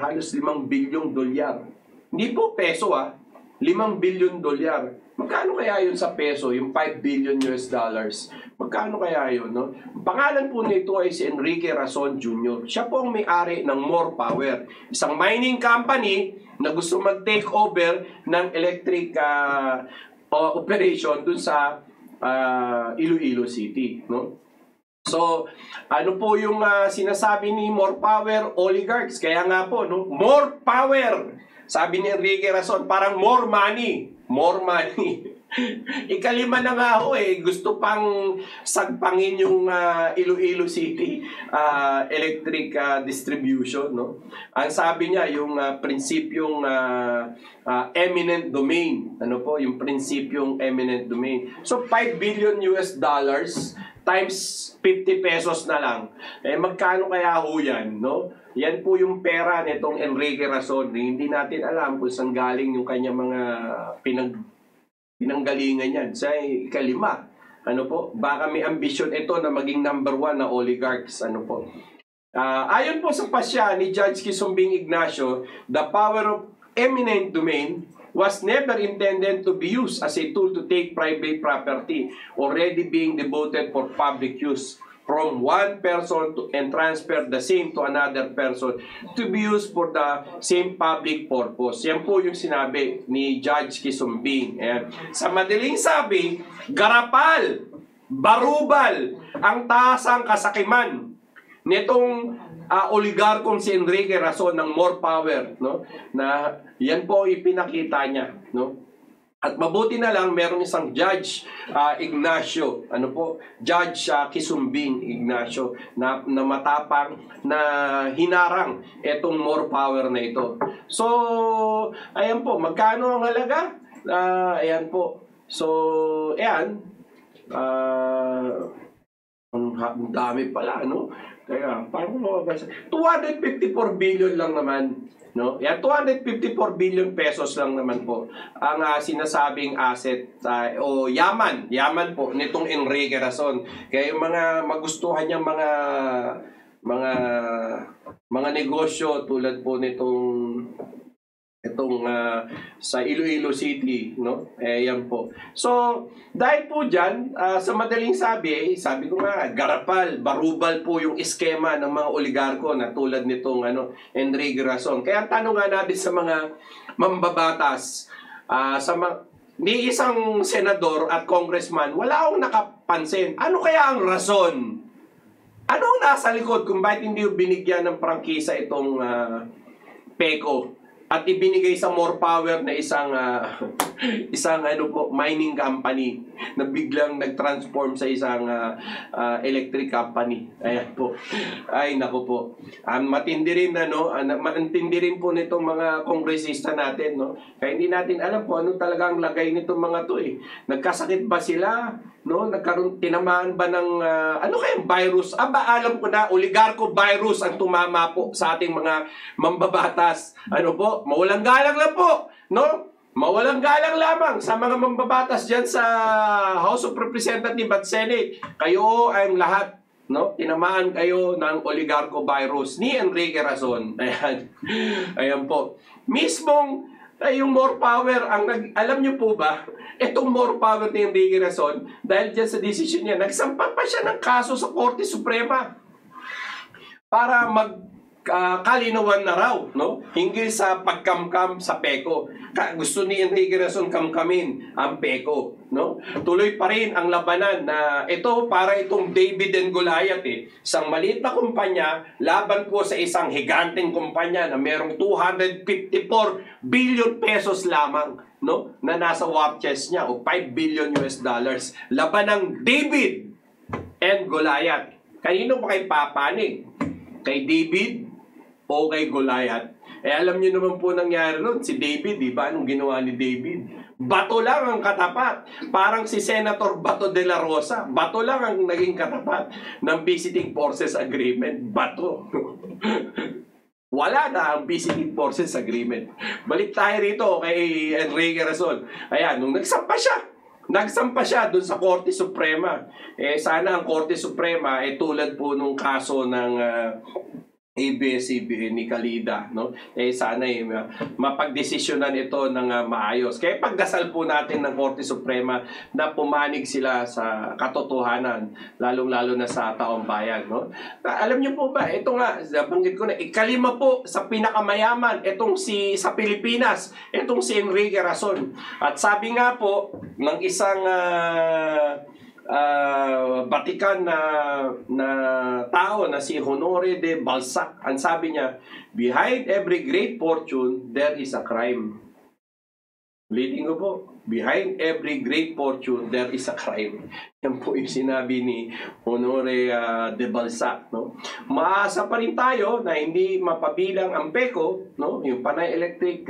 halos 5 bilyong dolyar. Hindi po peso 5 bilyon dolyar. Magkano kaya yun sa peso? Yung 5 billion US dollars. Magkano kaya yun? No? Ang pangalan po nito ay si Enrique Razon Jr. Siya po ang may-ari ng More Power. Isang mining company na gusto mag-take over ng electric operation dun sa Iloilo City, no? So, ano po yung sinasabi ni More Power oligarchs? Kaya nga po, no? More power! Sabi ni Enrique Razon, parang more money. More money. Ikalima na nga ho gusto pang sagpangin yung Iloilo City electric distribution, no? Ang sabi niya yung prinsipyong eminent domain, ano po yung prinsipyong eminent domain. So 5 billion US dollars times 50 pesos na lang. Magkano kaya ho yan, no? Yan po yung pera nitong Enrique Razon. Hindi natin alam kung saan galing yung kanya mga pinanggalingan yan. Sa ikalima, ano po, baka may ambisyon ito na maging number 1 na oligarchs, ano po. Ayon po sa pasya ni Judge Quesumbing Ignacio, the power of eminent domain was never intended to be used as a tool to take private property already being devoted for public use from one person and transfer the same to another person to be used for the same public purpose. Yan po yung sinabi ni Judge Quesumbing. Sa madaling sabi, garapal, barubal, ang taasang kasakiman nitong oligarkong si Enrique Razon ng More Power, no? Na yan po ipinakita niya, no? At mabuti na lang meron isang Judge Ignacio, ano po, Judge Quesumbing Ignacio na matapang na hinarang etong More Power na ito. So, ayan po, magkano ang halaga? Ayan po. So, ayan. Ang dami pala, no? Kaya, parang 254 billion lang naman, no? Yan, 254 billion pesos lang naman po ang sinasabing asset o yaman po nitong Enrique Razon. Kaya yung mga magustuhan niyang mga negosyo tulad po nitong sa Iloilo City, no? Yan po. So, dahil po dyan, sa madaling sabi ko nga, garapal, barubal po yung eskema ng mga oligarko na tulad nitong Enrique Razon. Kaya tanong nga natin sa mga mambabatas, ni isang senador at congressman, wala akong nakapansin. Ano kaya ang rason? Ano ang nasa likod kung bakit hindi binigyan ng prangkisa itong PECO? At ibinigay sa More Power na isang mining company na biglang nag-transform sa isang electric company. Ayan po. Ay, naku po. Matindi rin matindi rin po nitong mga kongresista natin, no? Kaya hindi natin alam po ano talaga ang lagay nitong mga to eh. Nagkasakit ba sila? No, tinamaan ba ng ano kayang virus? Alam ko na, oligarko virus ang tumama po sa ating mga mambabatas. Ano po? Mawalang galang lang po, no? Mawalang galang lamang sa mga mambabatas diyan sa House of Representatives at Senate. Kayo ang lahat, no? Tinamaan kayo ng oligarko virus ni Enrique Razon. Ayan. Ayan po. Mismong yung More Power, alam nyo po ba, itong More Power ni Enrique Razon, dahil dyan sa decision niya, nagsampa pa siya ng kaso sa Korte Suprema para kalinawan na raw, no? Hinggil sa pagkamkam sa PECO. Gusto ni Enrique Razon kamkamin ang PECO, no? Tuloy pa rin ang labanan na ito para itong David and Goliath eh. Isang maliit na kumpanya laban po sa isang higanteng kumpanya na merong 254 billion pesos lamang, no? Na nasa war chest niya o 5 billion US dollars. Laban ng David and Goliath. Kanino ba kayo papanig? Kay David o kay Goliath? Alam niyo naman po nangyari nun, si David, di ba? Anong ginawa ni David? Bato lang ang katapat. Parang si Senator Bato de la Rosa. Bato lang ang naging katapat ng Visiting Forces Agreement. Bato. Wala na ang Visiting Forces Agreement. Balik tayo rito kay Enrique Razon. Ayan, nung nagsampa siya dun sa Korte Suprema. Sana ang Korte Suprema tulad po nung kaso ng ABS-CBN ni Kalida, no? Sana mapagdesisyonan ito ng maayos. Kaya pagdasal po natin ng Korte Suprema na pumanig sila sa katotohanan, lalong-lalo na sa taong bayan, no? Alam niyo po ba, ito nga, banggit ko na, ikalima po sa pinakamayaman, itong sa Pilipinas, itong si Enrique Razon. At sabi nga po ng isang Vatican na tao na si Honore de Balzac, ang sabi niya, behind every great fortune there is a crime. Ulitin ko po, behind every great fortune there is a crime. Yan po yung sinabi ni Honore de Balzac, no? Maasa pa rin tayo na hindi mapabilang ang PECO, no? Yung Panay Electric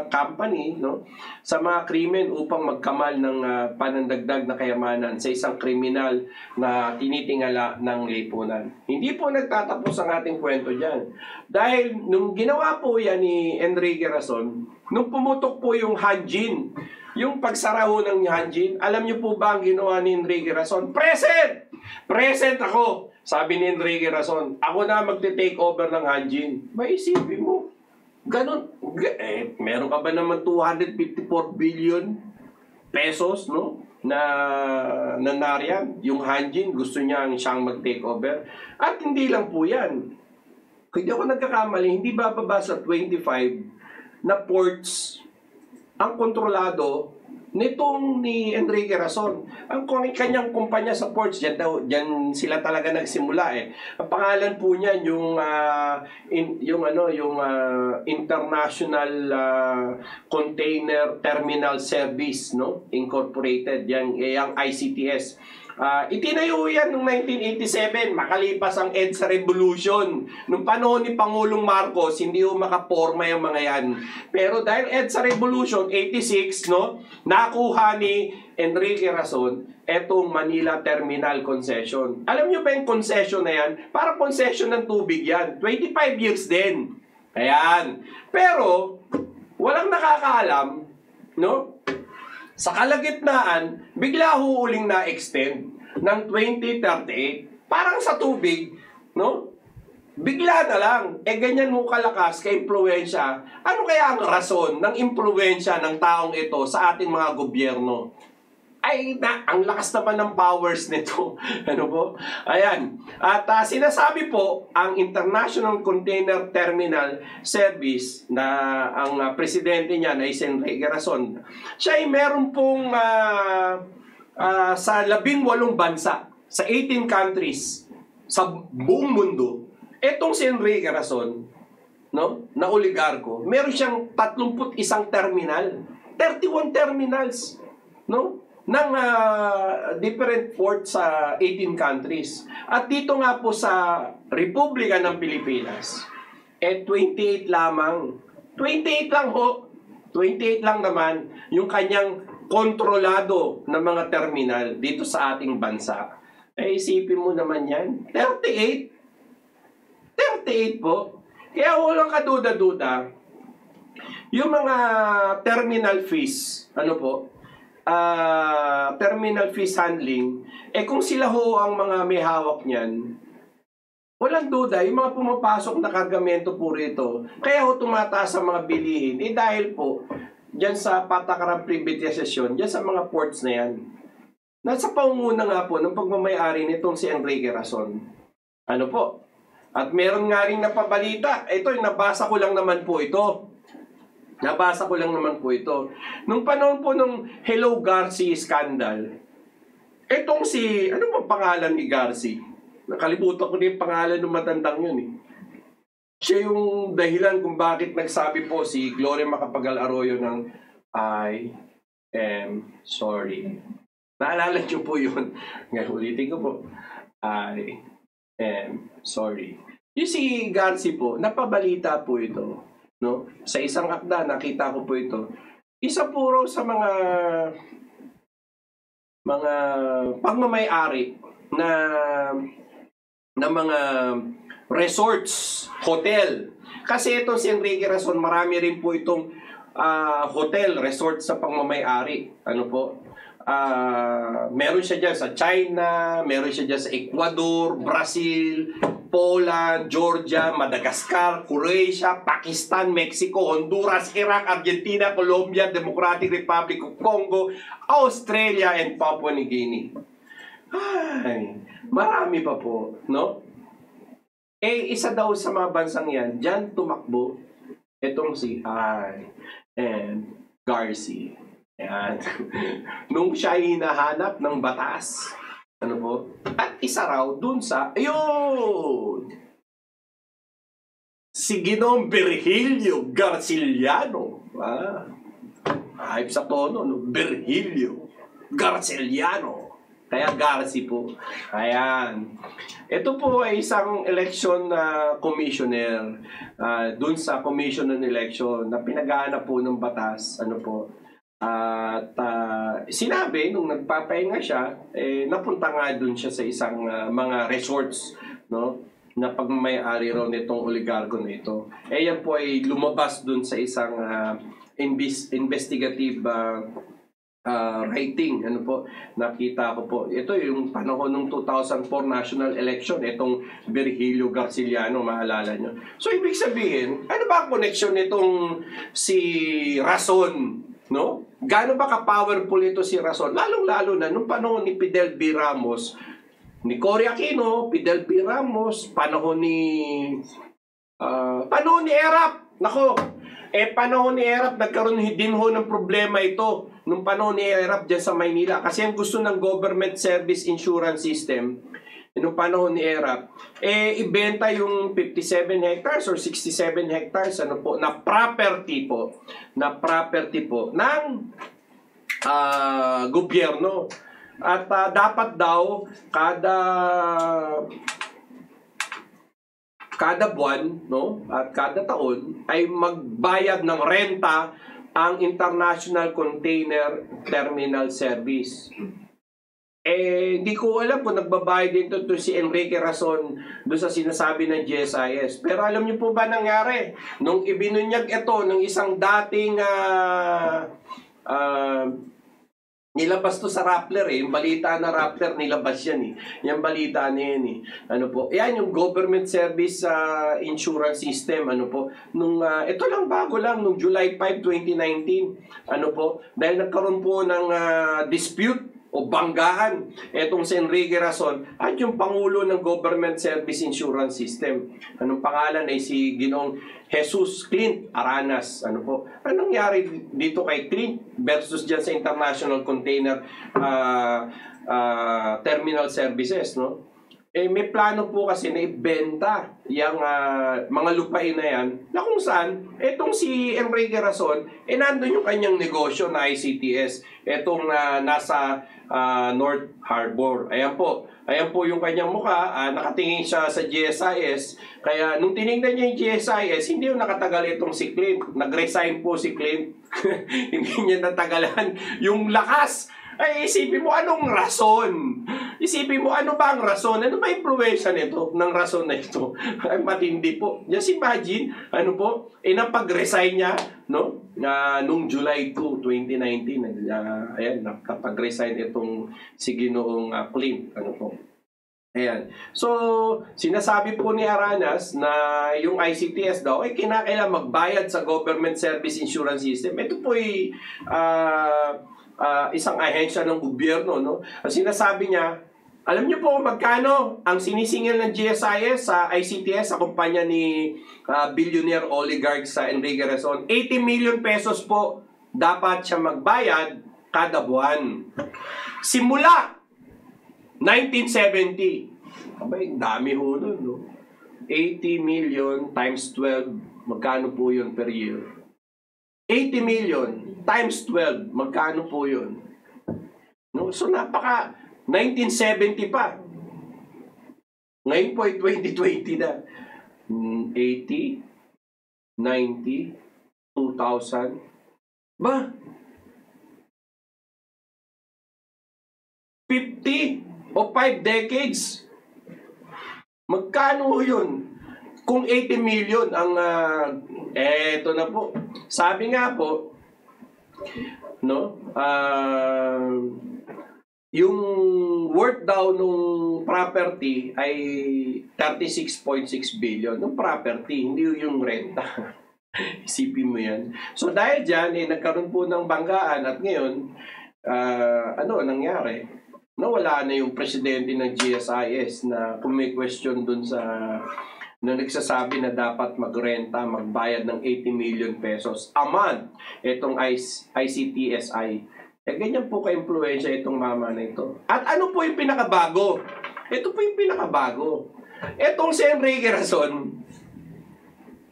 Company, no? Sa mga krimen upang magkamal ng panandagdag na kayamanan sa isang kriminal na tinitingala ng lipunan. Hindi po nagtatapos ang ating kwento dyan. Dahil nung ginawa po yan ni Enrique Razon, nung pumutok po yung Hanjin, yung pagsaraho ng Hanjin, alam niyo po ba ang ginawa ni Enrique Razon? Present! Present ako! Sabi ni Enrique Razon, ako na magte-take over ng Hanjin. Maisipin mo, ganun. Meron ka ba naman 254 billion pesos, no? Na nariyan. Yung Hanjin, gusto niya siyang mag-take over. At hindi lang po yan. Kung hindi ako nagkakamali, hindi bababa sa 25 na ports ang kontrolado nitong ni Enrique Razon. Ang kanyang kumpanya sa ports, diyan sila talaga nagsimula Ang pangalan po niyan yung International Container Terminal Service, no? Incorporated, yung ICTS. Itinayo yan noong 1987, makalipas ang EDSA Revolution. Nung panahon ni Pangulong Marcos, hindi ho makaporma yung mga yan. Pero dahil EDSA Revolution, 86, no, nakuha ni Enrique Razon etong Manila Terminal Concession. Alam nyo ba yung concession na yan? Para concession ng tubig yan. 25 years din. Ayan. Pero, walang nakakaalam, no? Sa kalagitnaan, bigla huuling na-extend ng 2038. Parang sa tubig, no? Bigla na lang. Ganyan mo kalakas ka-impluensya. Ano kaya ang rason ng impluensya ng taong ito sa ating mga gobyerno? Ang lakas naman ng powers nito. Ano po? Ayan. At sinasabi po, ang International Container Terminal Service na ang presidente niya na si Enrique Razon, siya ay meron pong sa 18 bansa, sa 18 countries, sa buong mundo. Etong si Enrique Razon, no, na oligarko, meron siyang 31 terminal, 31 terminals, no? Ng different ports sa 18 countries. At dito nga po sa Republika ng Pilipinas, 28 lamang. 28 lang ho. 28 lang naman yung kanyang kontrolado ng mga terminal dito sa ating bansa. Isipin mo naman yan. 38? 38 po. Kaya walang kaduda-duda. Yung mga terminal fees, terminal fees handling, kung sila ho ang mga may hawak niyan, walang duda, yung mga pumapasok na kargamento po rito, kaya ho tumataas ang mga bilihin, dahil po, dyan sa patakarang privatization, dyan sa mga ports na yan. Nasa pangunguna nga po ng pagmamayari nitong si Enrique Razon. Ano po? At meron nga rin napabalita, ito, nabasa ko lang naman po ito. Nung panahon po nung Hello Garci scandal, etong si, ano ba pangalan ni Garci? Nakalimutan ko na yung pangalan ng matandang yun Siya yung dahilan kung bakit nagsabi po si Gloria Macapagal Arroyo ng I am sorry. Naalala niyo po yun? Ngayon, ulitin ko po. I am sorry. Yung si Garci po, napabalita po ito. No? Sa isang akda, nakita ko po ito. Isa po raw sa mga pagmamay-ari na mga resorts, hotel. Kasi itong si Enrique Razon, marami rin po itong hotel, resort sa pagmamay-ari. Ano po? Meron siya dyan sa China, meron siya dyan sa Ecuador, Brazil, Poland, Georgia, Madagascar, Croatia, Pakistan, Mexico, Honduras, Iraq, Argentina, Colombia, Democratic Republic of Congo, Australia, and Papua New Guinea. Ay, marami pa po, no? Isa daw sa mga bansang yan, dyan tumakbo itong si and Garci. Yan. Nung siya hinahanap ng batas, ano po? At isa raw dun sa, ayun! Si Ginoong Virgilio Garciliano. Hype sa tono, no? Virgilio Garciliano. Kaya Garci po. Ayan. Ito po ay isang election commissioner dun sa commission ng election na pinag-aanap po ng batas. Ano po? At sinabi, nung nagpapahinga siya, napunta nga dun siya sa isang mga resorts, no? Na pagmamay-ari raw nitong oligarko na ito. Yan po ay lumabas dun sa isang investigative writing. Ano po, nakita ko po. Ito yung panahon ng 2004 national election, itong Virgilio Garciliano, maalala nyo. So, ibig sabihin, ano ba ang connection nitong si Razon? No? Gaano ba ka-powerful ito si Razon? Lalong-lalo na nung panahon ni Fidel B. Ramos, ni Cory Aquino, Fidel B. Ramos, panahon ni Erap. Nako, panahon ni Erap, nagkaroon din ho ng problema ito nung panahon ni Erap dyan sa Maynila. Kasi ang gusto ng government service insurance system, nung panahon ni Erap, ibenta yung 57 hectares or 67 hectares ano po, na property po ng gobyerno. At dapat daw kada buwan, no, at kada taon ay magbayad ng renta ang International Container Terminal Service. Hindi ko alam kung nagbabayad din to si Enrique Razon doon sa sinasabi ng GSIS. Pero alam niyo po ba nangyari? Nung ibinunyag ito ng isang dating nilabas to sa Rappler yung balita na Rappler, nilabas yan yung balita na yan Ano po? Yan yung government service insurance system, ano po? Nung, ito lang, bago lang, nung July 5, 2019, ano po? Dahil nagkaroon po ng dispute o banggahan etong si Enrique Razon at yung Pangulo ng Government Service Insurance System. Anong pangalan ay si Ginoong Jesus Clint Aranas. Ano po? Anong nangyari dito kay Clint versus dyan sa International Container Terminal Services, no? May plano po kasi na ibenta yung mga lupain na yan na kung saan etong si Enrique Razon nandun yung kanyang negosyo na ICTS etong nasa North Harbor. Ayan po yung kanyang mukha, nakatingin siya sa GSIS. Kaya nung tinignan niya yung GSIS, hindi yung nakatagal itong si Clint. Nag-resign po si Clint. Hindi niya natagalan yung lakas. Isipin mo anong rason? Isipin mo ano ba ang rason? Ano ba impluwensya nito ng rason na ito? Ay matindi po. Just imagine, ano po, napag-resign niya, no? Nung July 2, 2019, ayan, napag-resign itong si Ginoong Clint, ano po. Ayan. So, sinasabi po ni Aranas na yung ICTS daw ay kinakailangan magbayad sa Government Service Insurance System. Ito po ay isang ahensya ng gobyerno, no? Sinasabi niya, alam niyo po magkano ang sinisingil ng GSIS sa ICTS sa kumpanya ni billionaire oligarch sa Enrique Razon? 80 million pesos po dapat siya magbayad kada buwan. Simula 1970. Abay, dami ho nun, no? 80 million times 12, magkano po yun per year? 80 million times 12, magkano po yun? No? So, 1970 pa. Ngayon po ay 2020 na. 80, 90, 2,000. Ba? 50 o 5 decades. Magkano yun? Kung 80 million ang eto na po. Sabi nga po, no? Yung worth daw nung property ay 36.6 billion. Nung property, hindi yung renta. Isipin mo yan. So dahil dyan, nagkaroon po ng banggaan at ngayon, nangyari? Nawala na yung presidente ng GSIS na kung may question dun sa na nagsasabi na dapat magrenta, magbayad ng 80 million pesos a month itong ICTSI. Ganyan po ka-impluensya itong mama na ito. At ano po yung pinakabago? Ito po yung pinakabago. Itong si Enrique Razon,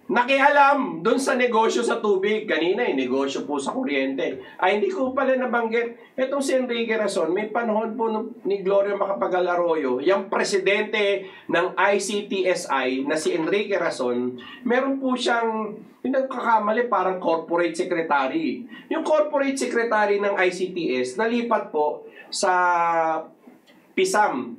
nakialam doon sa negosyo sa tubig. Kanina, negosyo po sa kuryente. Ay, hindi ko pala nabanggit. Itong si Enrique Razon, may panahon po ni Gloria Macapagal Arroyo, yung presidente ng ICTSI na si Enrique Razon, meron po siyang, hindi kakamali, parang corporate secretary. Yung corporate secretary ng ICTS, nalipat po sa PISAM,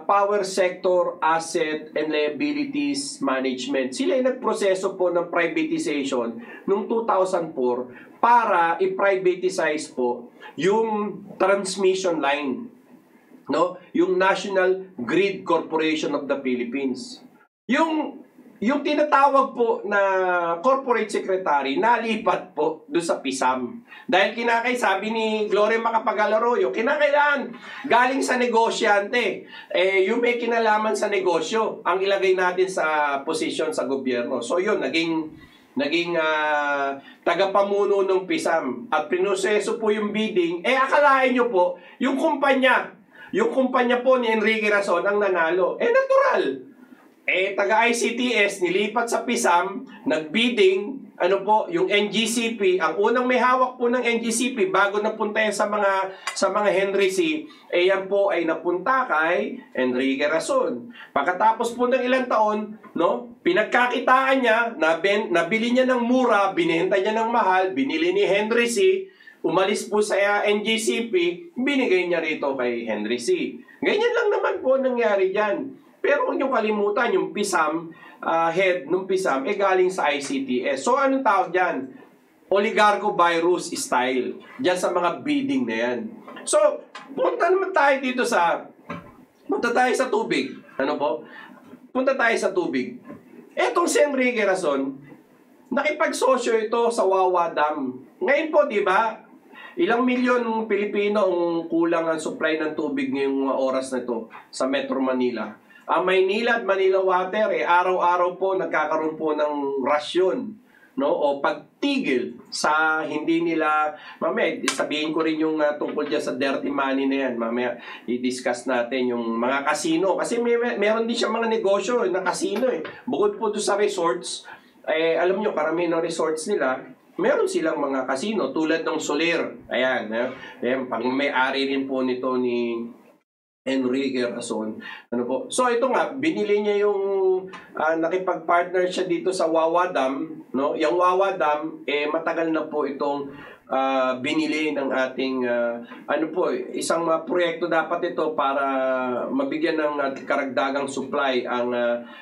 Power Sector Asset and Liabilities Management. Sila ay nagproseso po ng privatization noong 2004 para i-privatize po yung transmission line, no? Yung National Grid Corporation of the Philippines. Yung tinatawag po na corporate secretary, nalipat po doon sa PISAM. Dahil sabi ni Gloria Macapagal Arroyo, kinakailangan galing sa negosyante. Yung may kinalaman sa negosyo, ang ilagay natin sa posisyon sa gobyerno. So yun, naging tagapamuno ng PISAM. At prinoseso po yung bidding. Akalain nyo po, yung kumpanya po ni Enrique Razon ang nanalo. Natural. Taga-ICTS, nilipat sa PISAM, nagbidding, yung NGCP, ang unang may hawak po ng NGCP bago napunta yan sa mga Henry C, yan po ay napunta kay Enrique Razon. Pagkatapos po ng ilang taon, no, pinagkakitaan niya, nabili niya ng mura, binenta niya ng mahal, binili ni Henry C, umalis po sa NGCP, binigay niya rito kay Henry C. Ganyan lang naman po nangyari dyan. Pero huwag niyong kalimutan, yung PISAM, head ng PISAM, galing sa ICTS. So, anong tawag dyan? Oligarcho virus style. Diyan sa mga bidding na yan. So, punta tayo sa tubig. Ano po? Punta tayo sa tubig. Etong si Enrique Razon, nakipagsosyo ito sa Wawa Dam. Ngayon po, di ba, ilang milyon Pilipino ang kulang ang supply ng tubig ngayong oras na ito sa Metro Manila. Ang Maynila at Manila Water, araw-araw po nagkakaroon po ng rasyon, no? O pagtigil sa hindi nila, mamaya, sabihin ko rin yung tungkol dyan sa dirty money na yan. Mamaya, i-discuss natin yung mga casino. Kasi meron din siya mga negosyo na casino Bukod po doon sa resorts, alam nyo, karamihan ng resorts nila, meron silang mga casino tulad ng Soler. Ayan, pang may-ari rin po nito ni Enrique Razon. Ano po? So ito nga, binili niya yung nakipag-partner siya dito sa Wawa Dam, no? Yung Wawa Dam matagal na po itong binili ng ating isang proyekto dapat ito para mabigyan ng karagdagang supply ang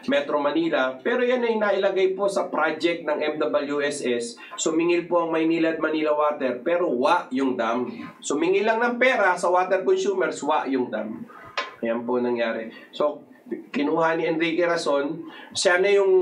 Metro Manila. Pero yan ay nailagay po sa project ng MWSS. Sumingil po ang Maynila at Manila Water, pero yung dam. Sumingil lang ng pera sa water consumers, yung dam. Ayan po nangyari. So, kinuha ni Enrique Razon, siya na yung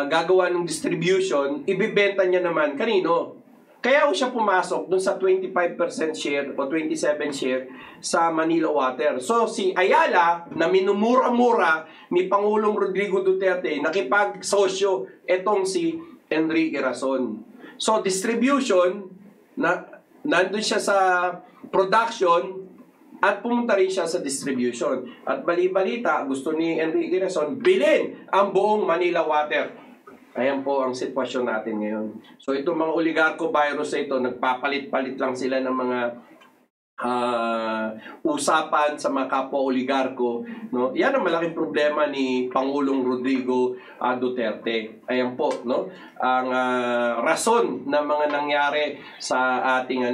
gagawa ng distribution, ibibenta niya naman kanino? Kaya siya pumasok dun sa 25% share o 27% share sa Manila Water. So si Ayala, na minumura-mura ni Pangulong Rodrigo Duterte, nakipag-sosyo etong si Enrique Razon. So distribution, nandun siya sa production at pumunta rin siya sa distribution. At bali-balita, gusto ni Enrique Razon bilhin ang buong Manila Water. Ayan po ang sitwasyon natin ngayon. So itong mga oligarcho virus na ito, nagpapalit-palit lang sila ng mga usapan sa mga kapwa-oligarko, no? Yan ang malaking problema ni Pangulong Rodrigo Duterte. Ayan po, no? Ang rason ng mga nangyari sa ating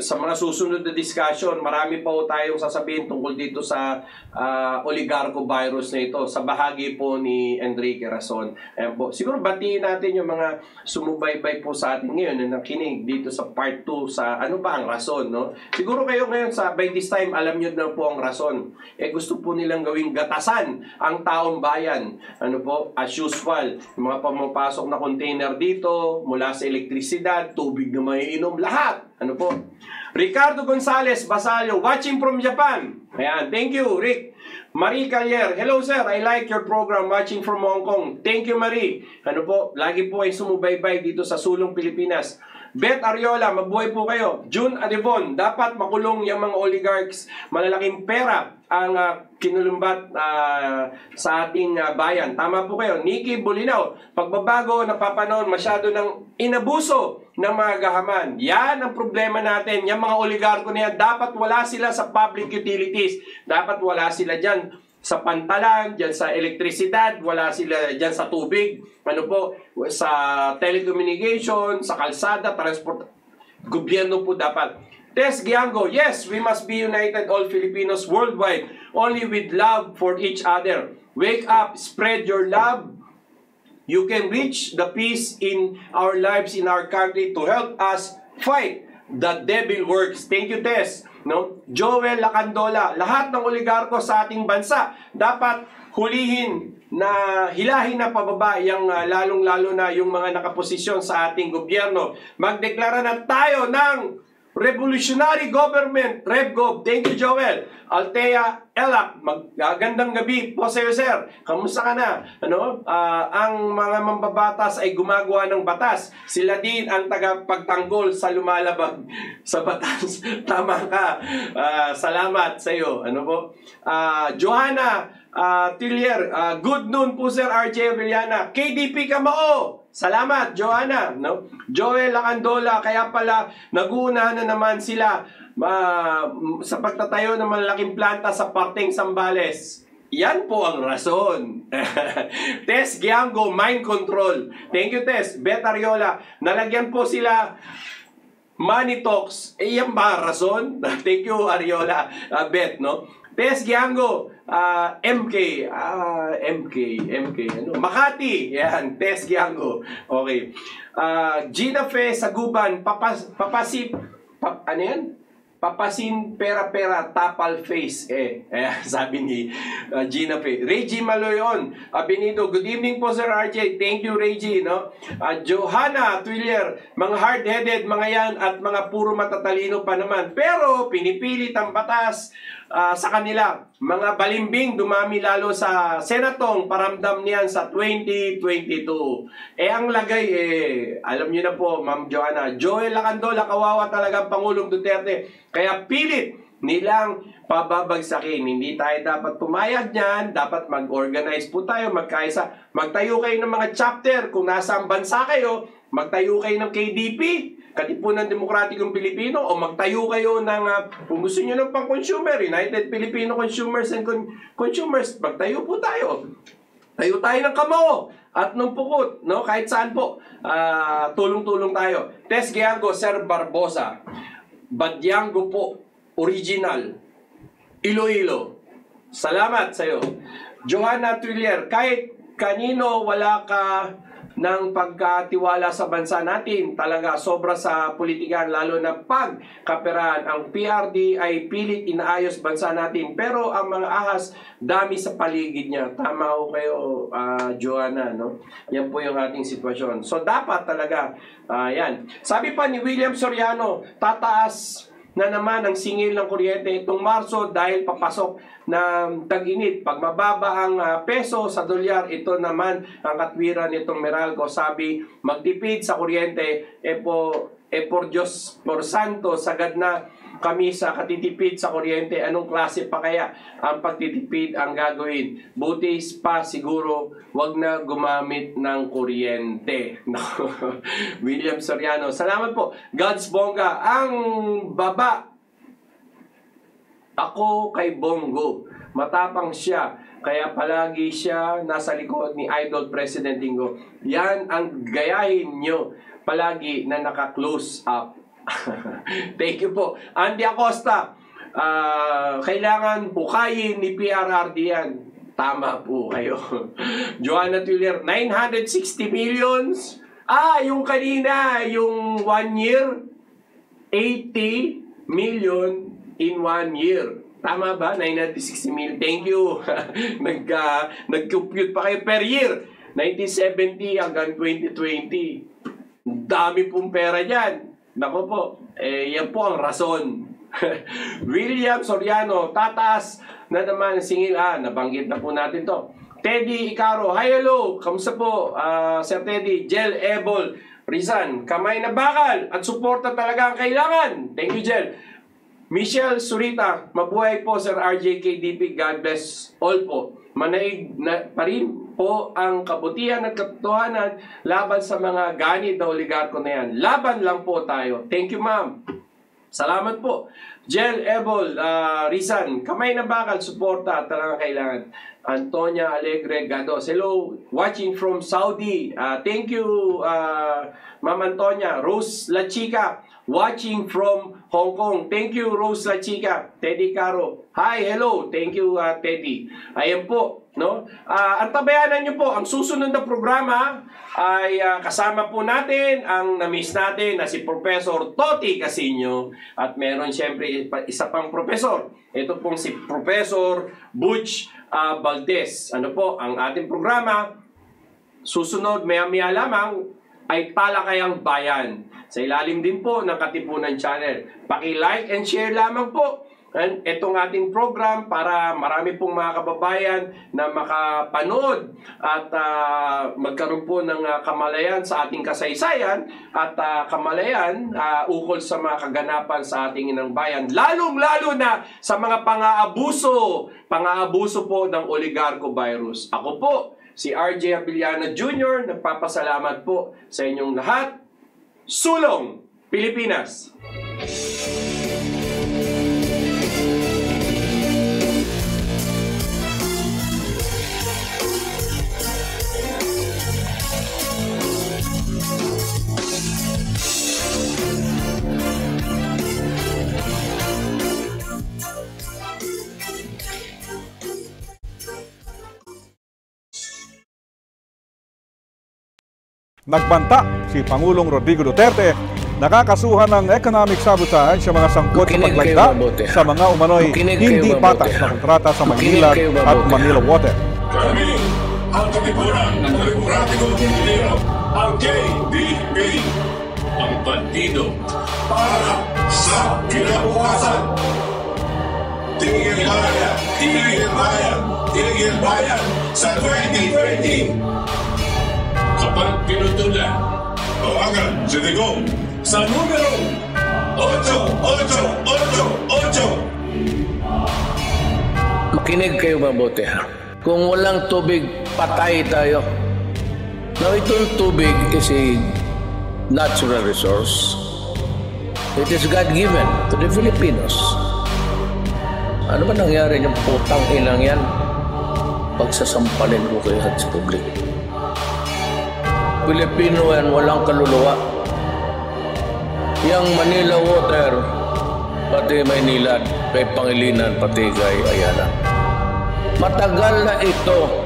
sa mga susunod na discussion, marami pa po tayong sasabihin tungkol dito sa oligarko virus na ito sa bahagi po ni Enrique Razon. Ayan po. Siguro batiin natin yung mga sumubaybay po sa atin ngayon na nakinig dito sa part 2 sa ano ba ang rason, no? Siguro kayo ngayon by this time alam nyo na po ang rason. Gusto po nilang gawing gatasan ang taong bayan. Ano po, as usual, yung mga pumapasok na container dito, mula sa elektrisidad, tubig na maiinom, lahat. Ano po? Ricardo Gonzalez Basalio, watching from Japan. Ayan, thank you, Rick. Marie Callier, hello sir, I like your program, watching from Hong Kong. Thank you, Marie. Ano po, lagi po ay sumubaybay dito sa Sulong, Pilipinas. Beth Ariola, mabuhay po kayo. June Adevon, dapat makulong yung mga oligarchs. Malalaking pera ang kinulumbat sa ating bayan. Tama po kayo. Nikki Bulinaw, pagbabago na papanahon, masyado ng inabuso ng mga gahaman. Yan ang problema natin. Yung mga oligarko na yan, dapat wala sila sa public utilities. Dapat wala sila dyan sa pantalan, dyan sa elektrisidad, wala sila dyan sa tubig, ano po, sa telecommunication, sa kalsada, transport, gobyerno po dapat. Tess Giango, yes, we must be united, all Filipinos worldwide, only with love for each other. Wake up, spread your love. You can reach the peace in our lives, in our country, to help us fight the devil works. Thank you, Tess. No? Joel Lacandola, lahat ng oligarko sa ating bansa dapat hulihin na hilahin na pababa yung lalong-lalo na yung mga nakaposisyon sa ating gobyerno. Magdeklara na tayo ng revolutionary government, RevGov. Thank you, Joel. Althea Elak, magandang gabi po sa iyo, sir. Kamusta ka na? Ano? Ang mga mambabatas ay gumagawa ng batas. Sila din ang tagapagtanggol sa lumalabag sa batas. Tama ka. Salamat sa iyo. Ano po? Johanna Tillier, good noon po, Sir RJ Villana. KDP Kamao. Salamat, Joanna. No? Joel Lacandola, kaya pala nag-uuna na naman sila sa pagtatayo ng malaking planta sa parteng Sambales. Yan po ang rason. Tess Giango, mind control. Thank you, Tess. Beth Ariola, nalagyan po sila Money Talks. Yan ba rason? Thank you, Ariola. Beth, no? Tess Giango, MK, ano? Makati, yan, Tess Giango. Okay. Gina Fe Saguban, ano yan? Papasin pera-pera, tapal face. Sabi ni Gina Fe. Reggie Maloyon, Benito, good evening po, Sir RJ. Thank you, Reggie. No? Johanna Twiller, mga hard-headed mga yan at mga puro matatalino pa naman. Pero pinipilit ang batas sa kanila. Mga balimbing dumami lalo sa senatong, paramdam niyan sa 2022. Ang lagay, alam niyo na po, Ma'am Joanna, Joel Lacandola, kawawa talaga ang Pangulong Duterte. Kaya pilit nilang pababagsakin. Hindi tayo dapat pumayag niyan. Dapat mag-organize po tayo, magkaisa. Magtayo kayo ng mga chapter kung nasa bansa kayo. Magtayo kayo ng KDP, Katipunan Demokratikong Pilipino, o magtayo kayo ng, kung gusto nyo ng pang-consumer, United Filipino Consumers and Consumers, magtayo po tayo. Tayo tayo ng Kamao at ng Pukot, no? Kahit saan po, tulong-tulong tayo. Tess Giango, Sir Barbosa, Badyango po, original, Iloilo. Salamat sa'yo. Johanna Trillier, kahit kanino wala ka ng pagkatiwala sa bansa natin, talaga sobra sa politikan, lalo na pag kaperahan. Ang PRD ay pilit inaayos bansa natin, pero ang mga ahas dami sa paligid niya. Tama ho kayo, Joanna, no? Yan po yung ating sitwasyon. So dapat talaga, yan. Sabi pa ni William Soriano, tataas na naman ang singil ng kuryente itong Marso dahil papasok ng tag-init. Pag mababa ang peso sa dolyar, ito naman ang katwiran nitong Meralco. Sabi, magtipid sa kuryente, por Diyos, por Santo, sagad na kami sa katitipid sa kuryente. Anong klase pa kaya ang pagtitipid ang gagawin? Buti pa siguro wag na gumamit ng kuryente. William Soriano, salamat po. God's Bongga, ang baba ako kay Bongo. Matapang siya, kaya palagi siya nasa likod ni Idol President Ingo. Yan ang gayahin nyo palagi na naka-close up. Thank you po. Andy Acosta, kailangan hukayin ni PRRD yan. Tama po kayo. Joanna Tuller, 960 millions. Yung kanina, yung 1 year, 80 million in 1 year. Tama ba? 960 million. Thank you. Nag-compute pa kayo per year. 1970 hanggang 2020. Dami pong pera dyan. Nako po. Yan po ang rason. William Soriano, tataas na naman singil. Nabanggit na po natin to. Teddy Icaro, hi, hello. Kamusta po, Sir Teddy? Jel Ebol Rizan, kamay na bakal at suporta talaga ang kailangan. Thank you, Jel. Michelle Surita, mabuhay po, Sir RJKDP. God bless all po. Manaig na pa rin po ang kabutihan at katotohanan laban sa mga ganid na oligarko na yan. Laban lang po tayo. Thank you, ma'am. Salamat po. Jel Ebol Rizan, kamay na bakal, suporta talagang kailangan. Antonia Alegre Gados, hello, watching from Saudi. Thank you, Ma'am Antonia. Rose La Chica, watching from Hong Kong. Thank you, Rose La Chica. Teddy Caro, hi, hello. Thank you, Teddy. Ayan po, no? Antabayanan nyo po, ang susunod na programa ay kasama po natin ang na-miss natin na si Professor Toti Casino at meron siyempre isa pang professor. Ito pong si Professor Butch Valdez. Ano po ang ating programa? Susunod, maya-maya lamang ay Talakayang Bayan. Sa ilalim din po ng Katipunan Channel. Paki-like and share lamang po itong ating program para marami pong mga kababayan na makapanood at magkaroon po ng kamalayan sa ating kasaysayan at kamalayan ukol sa mga kaganapan sa ating inang bayan. Lalong-lalo na sa mga pang-aabuso po ng oligarko virus. Ako po, si RJ Abiliana Jr., nagpapasalamat po sa inyong lahat. Sulong Pilipinas! Nagbanta si Pangulong Rodrigo Duterte, nakakasuhan ng economic sabotage sa mga sangkot sa paglagda sa mga umano'y hindi patas na kontrata sa Maynilad at Manila Water. Kami ang Katipunan ng Demokratikong Pilipino, ang KDP, ang partido para sa kinabukasan. Tigil bayan, tigil bayan, tigil bayan sa 2020. Kapag pinutulan, tawagan si Digong sa numero 88888. Makinig kayo mabuti ha. Kung walang tubig, patay tayo. Now, itong tubig is a natural resource. It is God-given to the Filipinos. Ano ba nangyari yung putang inang yan? Pagsasampalin ko kayo sa public. Pilipino yan, walang kaluluwa. Yang Manila Water, pati Maynilad, kay Pangilinan, pati kay Ayala. Matagal na ito.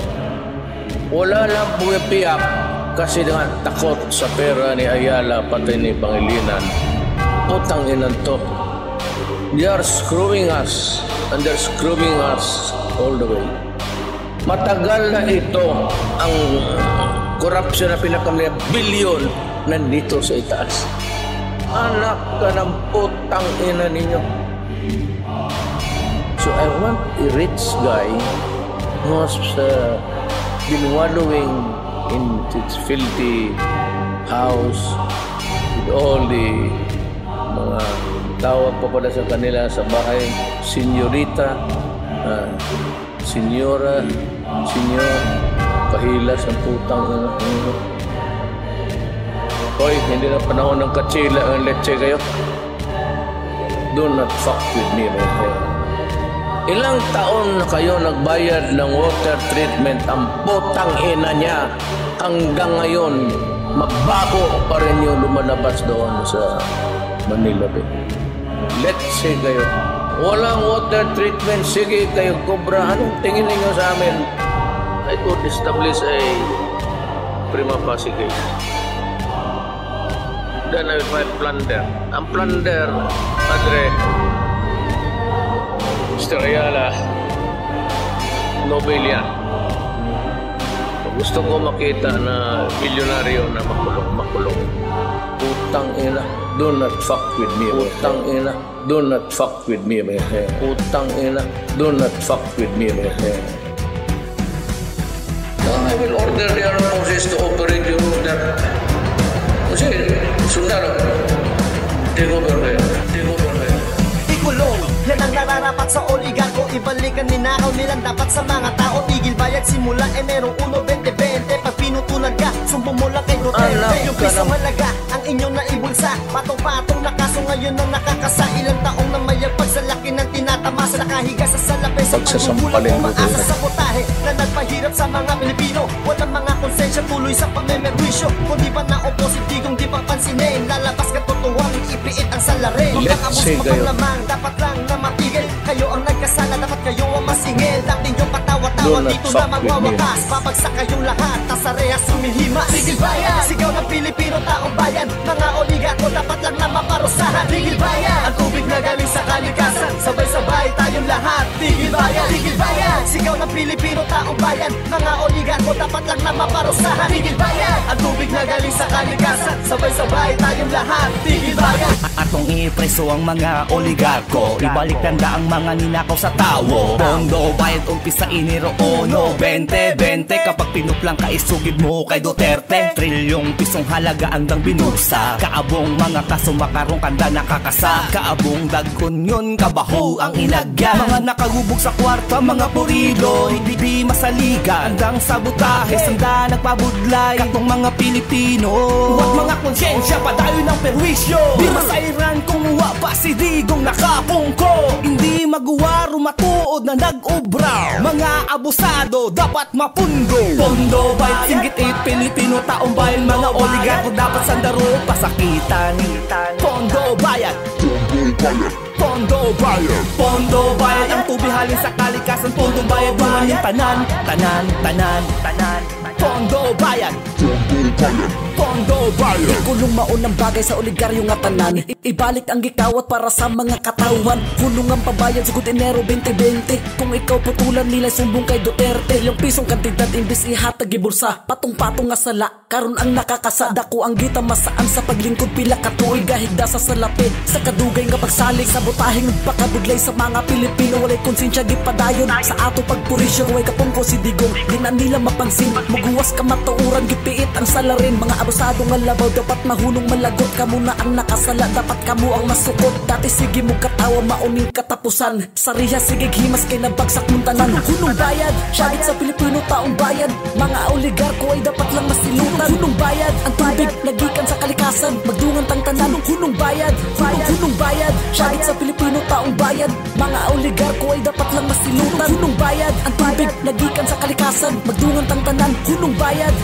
Wala lang pumipiyak kasi nga takot sa pera ni Ayala, pati ni Pangilinan. Putang inan to. They are screwing us, and they're screwing us all the way. Matagal na ito ang corruption na pinakamaya bilyon nandito sa itaas. Anak ka ng putang ina ninyo. So I want a rich guy who has been wallowing in its filthy house with all the mga tawag pa pala sa kanila sa bahay, senyorita, senyora, senyor, kahilas ang putang ina. Hoy, hindi na panahon ng katsila ang leche kayo. Do not fuck with me, my friend. Ilang taon na kayo nagbayad ng water treatment, ang putang ina niya. Hanggang ngayon, mabaho pa rin yung lumalabas doon sa Manila Bay. Let's say kayo, walang water treatment, sige kayo Cobra, anong tingin ninyo sa amin? I could establish a prima facie case. Then I will file plunder. Ang plunder, Padre, Mr. Ayala, Nobel yan. Gusto ko makita na milyonaryo na makulong. Utang ina, do not fuck with me. Utang ina, do not fuck with me. Utang ina, do not fuck with me. I will order the armed forces to operate your order. Kasi, sundalo. Take over kayo. Ikulong, yan ang nararapat sa oligarko. Ibalikan ninakaw nilang dapat sa mga tao. Tigil bayad simula Enero 1, 2020. Pag pinutulan ka, sumbong mo lang kay Duterte. Yung piso malaga, ang inyong naibulsa. Patong-patong na kaso ngayon ang nakakasa. Ilang taong na mayagpag sa laki ng tinatamasa. Nakahiga sa salapi sa pagmumulang umaasa sa botahe na nagpahirap sa mga Pilipino. Walang mga konsensya tuloy sa pagmemerwisyo. Kung di pa na-opposite, kung di pa pansinin. Lalabas ka totoong ipiit ang salarin. Pag-abos mo pang lamang, dapat lang na matigil. Kayo ang nagkasala, dapat kayo ang masingil. Dating yung patawa-tawa, dito na magwawakas. Babagsak kayong lahat, tasarehas sumilhimas. Tigil bayan, sigaw ng Pilipino, taong bayan. Mga oligarko, dapat lang na maparusahan. Tigil bayan, ang tubig na galing sa kalikasan. Sabay-sabay tayong lahat. Tigil bayan, sigaw ng Pilipino, taong bayan. Mga oligarko, dapat lang na maparusahan. Tigil bayan, ang tubig na galing sa kalikasan. Sabay-sabay tayong lahat. Tigil bayan. Atong ipreso ang mga oligarko, ibalik tanda ang mga ninakaw sa tawo. Pondo, bayad, umpisa, Enero 1, 2020. Kapag pinuplang ka, isugid mo kay Duterte. Trilyong pisong halaga andang binusa. Kaabong mga kaso makarong kanda nakakasa. Kaabong dagkon yun, kabaho ang ilagyan. Mga nakagubog sa kwarta, mga purilo, hindi masaligan. Andang sabotahe, sanda nagpabudlay. Katong mga Pilipino, at mga konsensya, padayo ng perwisyo. Di masairan kung pa si Digong nakapungko. Hindi magawa rumatuod na nag-ubra. Mga abusado dapat mapundo. Pondo, bayad, singgit, Pilipino, taong bayan. Mga oligarko dapat sandaro, pasakitan. Pondo, bayad. Pondo, bayad. Pondo, bayad. Ang tubig halin sa kalikasan. Pondo, bayad. Bungan yung tanan. Pondo, bayad. Pondo, bayad. Ikulong maunang bagay sa oligaryo nga tanan. Ibalik ang gikawat para sa mga katawan. Kulong ang pabayad sugod Enero 2020. Kung ikaw putulan nila sumbong kay Duterte. Yung pisong kantidad imbis ihatag ibulsa. Patong-patong nga sala, karon ang nakakasada ko ang gita masaan sa paglingkod pila katuig gahigda sa salapi. Sa kadugay nga pagsalig sa butahing pakabudlay sa mga Pilipino. Walay konsensya gipadayon sa ato pagpurisyo. Huwag kapungko si Digong, di na nila mapansin. Muguwas ka matauran, gipiit ang salarin. Mga abusado nga labaw, dapat mahunong malagot. Kamu na ang nakasala, dapat kamu ang masukot. Dati sige mo katawa, mauning katapusan. Sariya sige himas kay nabagsak mong tanan. Hunong bayad, syagit sa Pilipino, taong bayad. Mga oligarko ay dapat lang masilutan. Hunong bayad, ang tubig nagikan sa kalikasan. Magdungan tang tanan, hunong bayad. Hunong bayad, syagit sa Pilipino, taong bayad. Mga oligarko ay dapat lang masilutan. Hunong bayad, ang tubig nagikan sa kalikasan. Magdungan tang tanan, hunong bayad.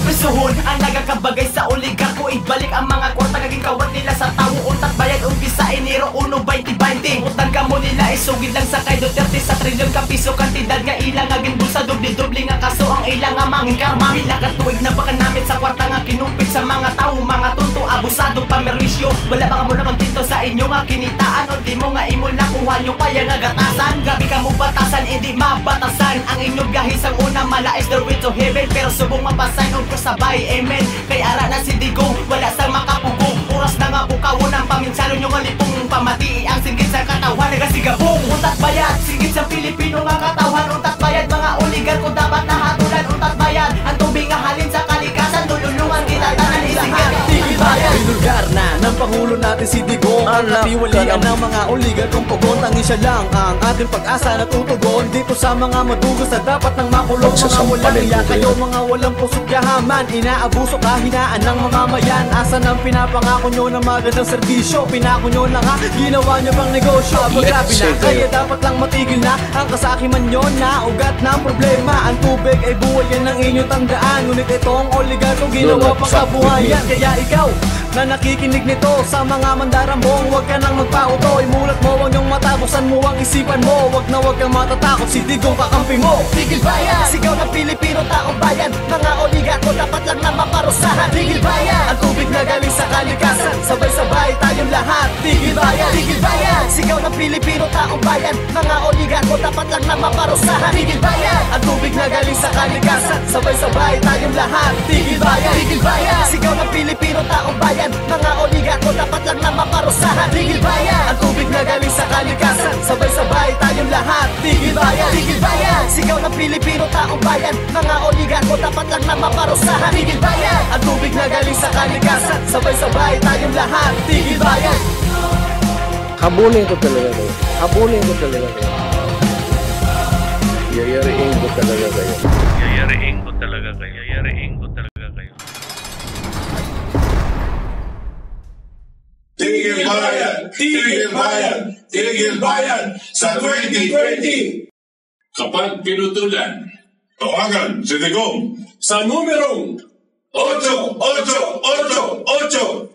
Prisuhon ang nagakabagay sa oligarko. Ibalik ang mga kwarta kaging kawat nila sa tawo. Untat bayad umpisa Enero 1, 2020. Utang ka mo nila isugid lang sa kay Duterte. Sa trilyon ka piso kantidad nga ilang aging bulsa. Dubli-dubli nga kaso ang ilang nga manging karma. Ilang katuig na baka namin sa kwarta nga kinumpit sa mga tao. Mga tunto, abusado, pamerwisyo. Wala ba ka mo naman dito sa inyo nga kinitaan. O di mo nga imo nakuha nyo kaya nga gatasan. Gabi ka mo batasan, hindi mabatasan. Ang inyong gahis ang una mala is the way to heaven. Pero subong mapasan o sabay, amen. Kay ara na si Digong, wala sang makapugong. Oras na nga bukawon ang paminsalo nyo nga lipong pamati. Ang singgit sa katawan, nagasigabong. Untat bayad, singgit sa Pilipino nga katawan. Untat bayad, mga oligarko dapat nahatulan. Untat bayad, ang tubig nga halin sa kalikasan. Tululungan kita tanan isigat. Tigil bayan, binulgar na ng Pangulo natin si Digong. Digong ang katiwalian ng mga oligarkong pugon. Tanging siya lang ang ating pag-asa na tutugon dito sa mga madugos na dapat nang makulong. Mga walang iya kayo, mga walang pusot yahaman, inaabuso kahinaan ng mamamayan. Asan ang pinapangako nyo na magandang serbisyo? Pinako nyo na nga, ginawa nyo pang negosyo. Grabe na, kaya dapat lang matigil na ang kasakiman nyo na ugat ng problema. Ang tubig ay buhay, yan ang inyong tandaan. Ngunit itong oligarko ginawa pang kabuhayan. Kaya ikaw na nakikinig nito sa mga mandarambong, huwag ka nang magpauto. Imulat mo ang iyong mata, buksan mo ang isipan mo. Huwag na huwag kang matatakot, si Digong kakampi mo. Tigil bayan, sigaw ng Pilipino, taong bayan. Mga oligarko dapat lang na maparusahan. Tigil bayan, ang tubig na galing sa kalikasan, sabay-sabay tayong lahat. Tigil bayan, tigil bayan, sigaw ng Pilipino, taong bayan. Mga oligarko dapat lang na maparusahan. Tigil bayan, ang tubig na galing sa kalikasan, sabay-sabay tayong lahat. Tigil bayan, tigil bayan, sigaw ng Pilipino, taong bayan. Mga oligarko dapat lang na maparusahan. Tigil bayan, ang tubig na galing sa kalikasan, sabay-sabay tayong lahat. Tigil bayan, tigil bayan, sigaw ng Pilipino, taong bayan. Mga oligarko dapat lang na maparusahan. Tigil bayan, ang tubig na galing sa kalikasan, sabay-sabay tayong lahat. Tigil bayan. Habulin ko talaga kayo. Habulin ko talaga kayo. Yayariin ko talaga kayo. Yayariin ko talaga kayo. Yayariin ko talaga kayo. Tigil bayan! Tigil bayan! Tigil bayan sa 2020! Kapag pinutulan, tawagan si Digong sa numerong 8888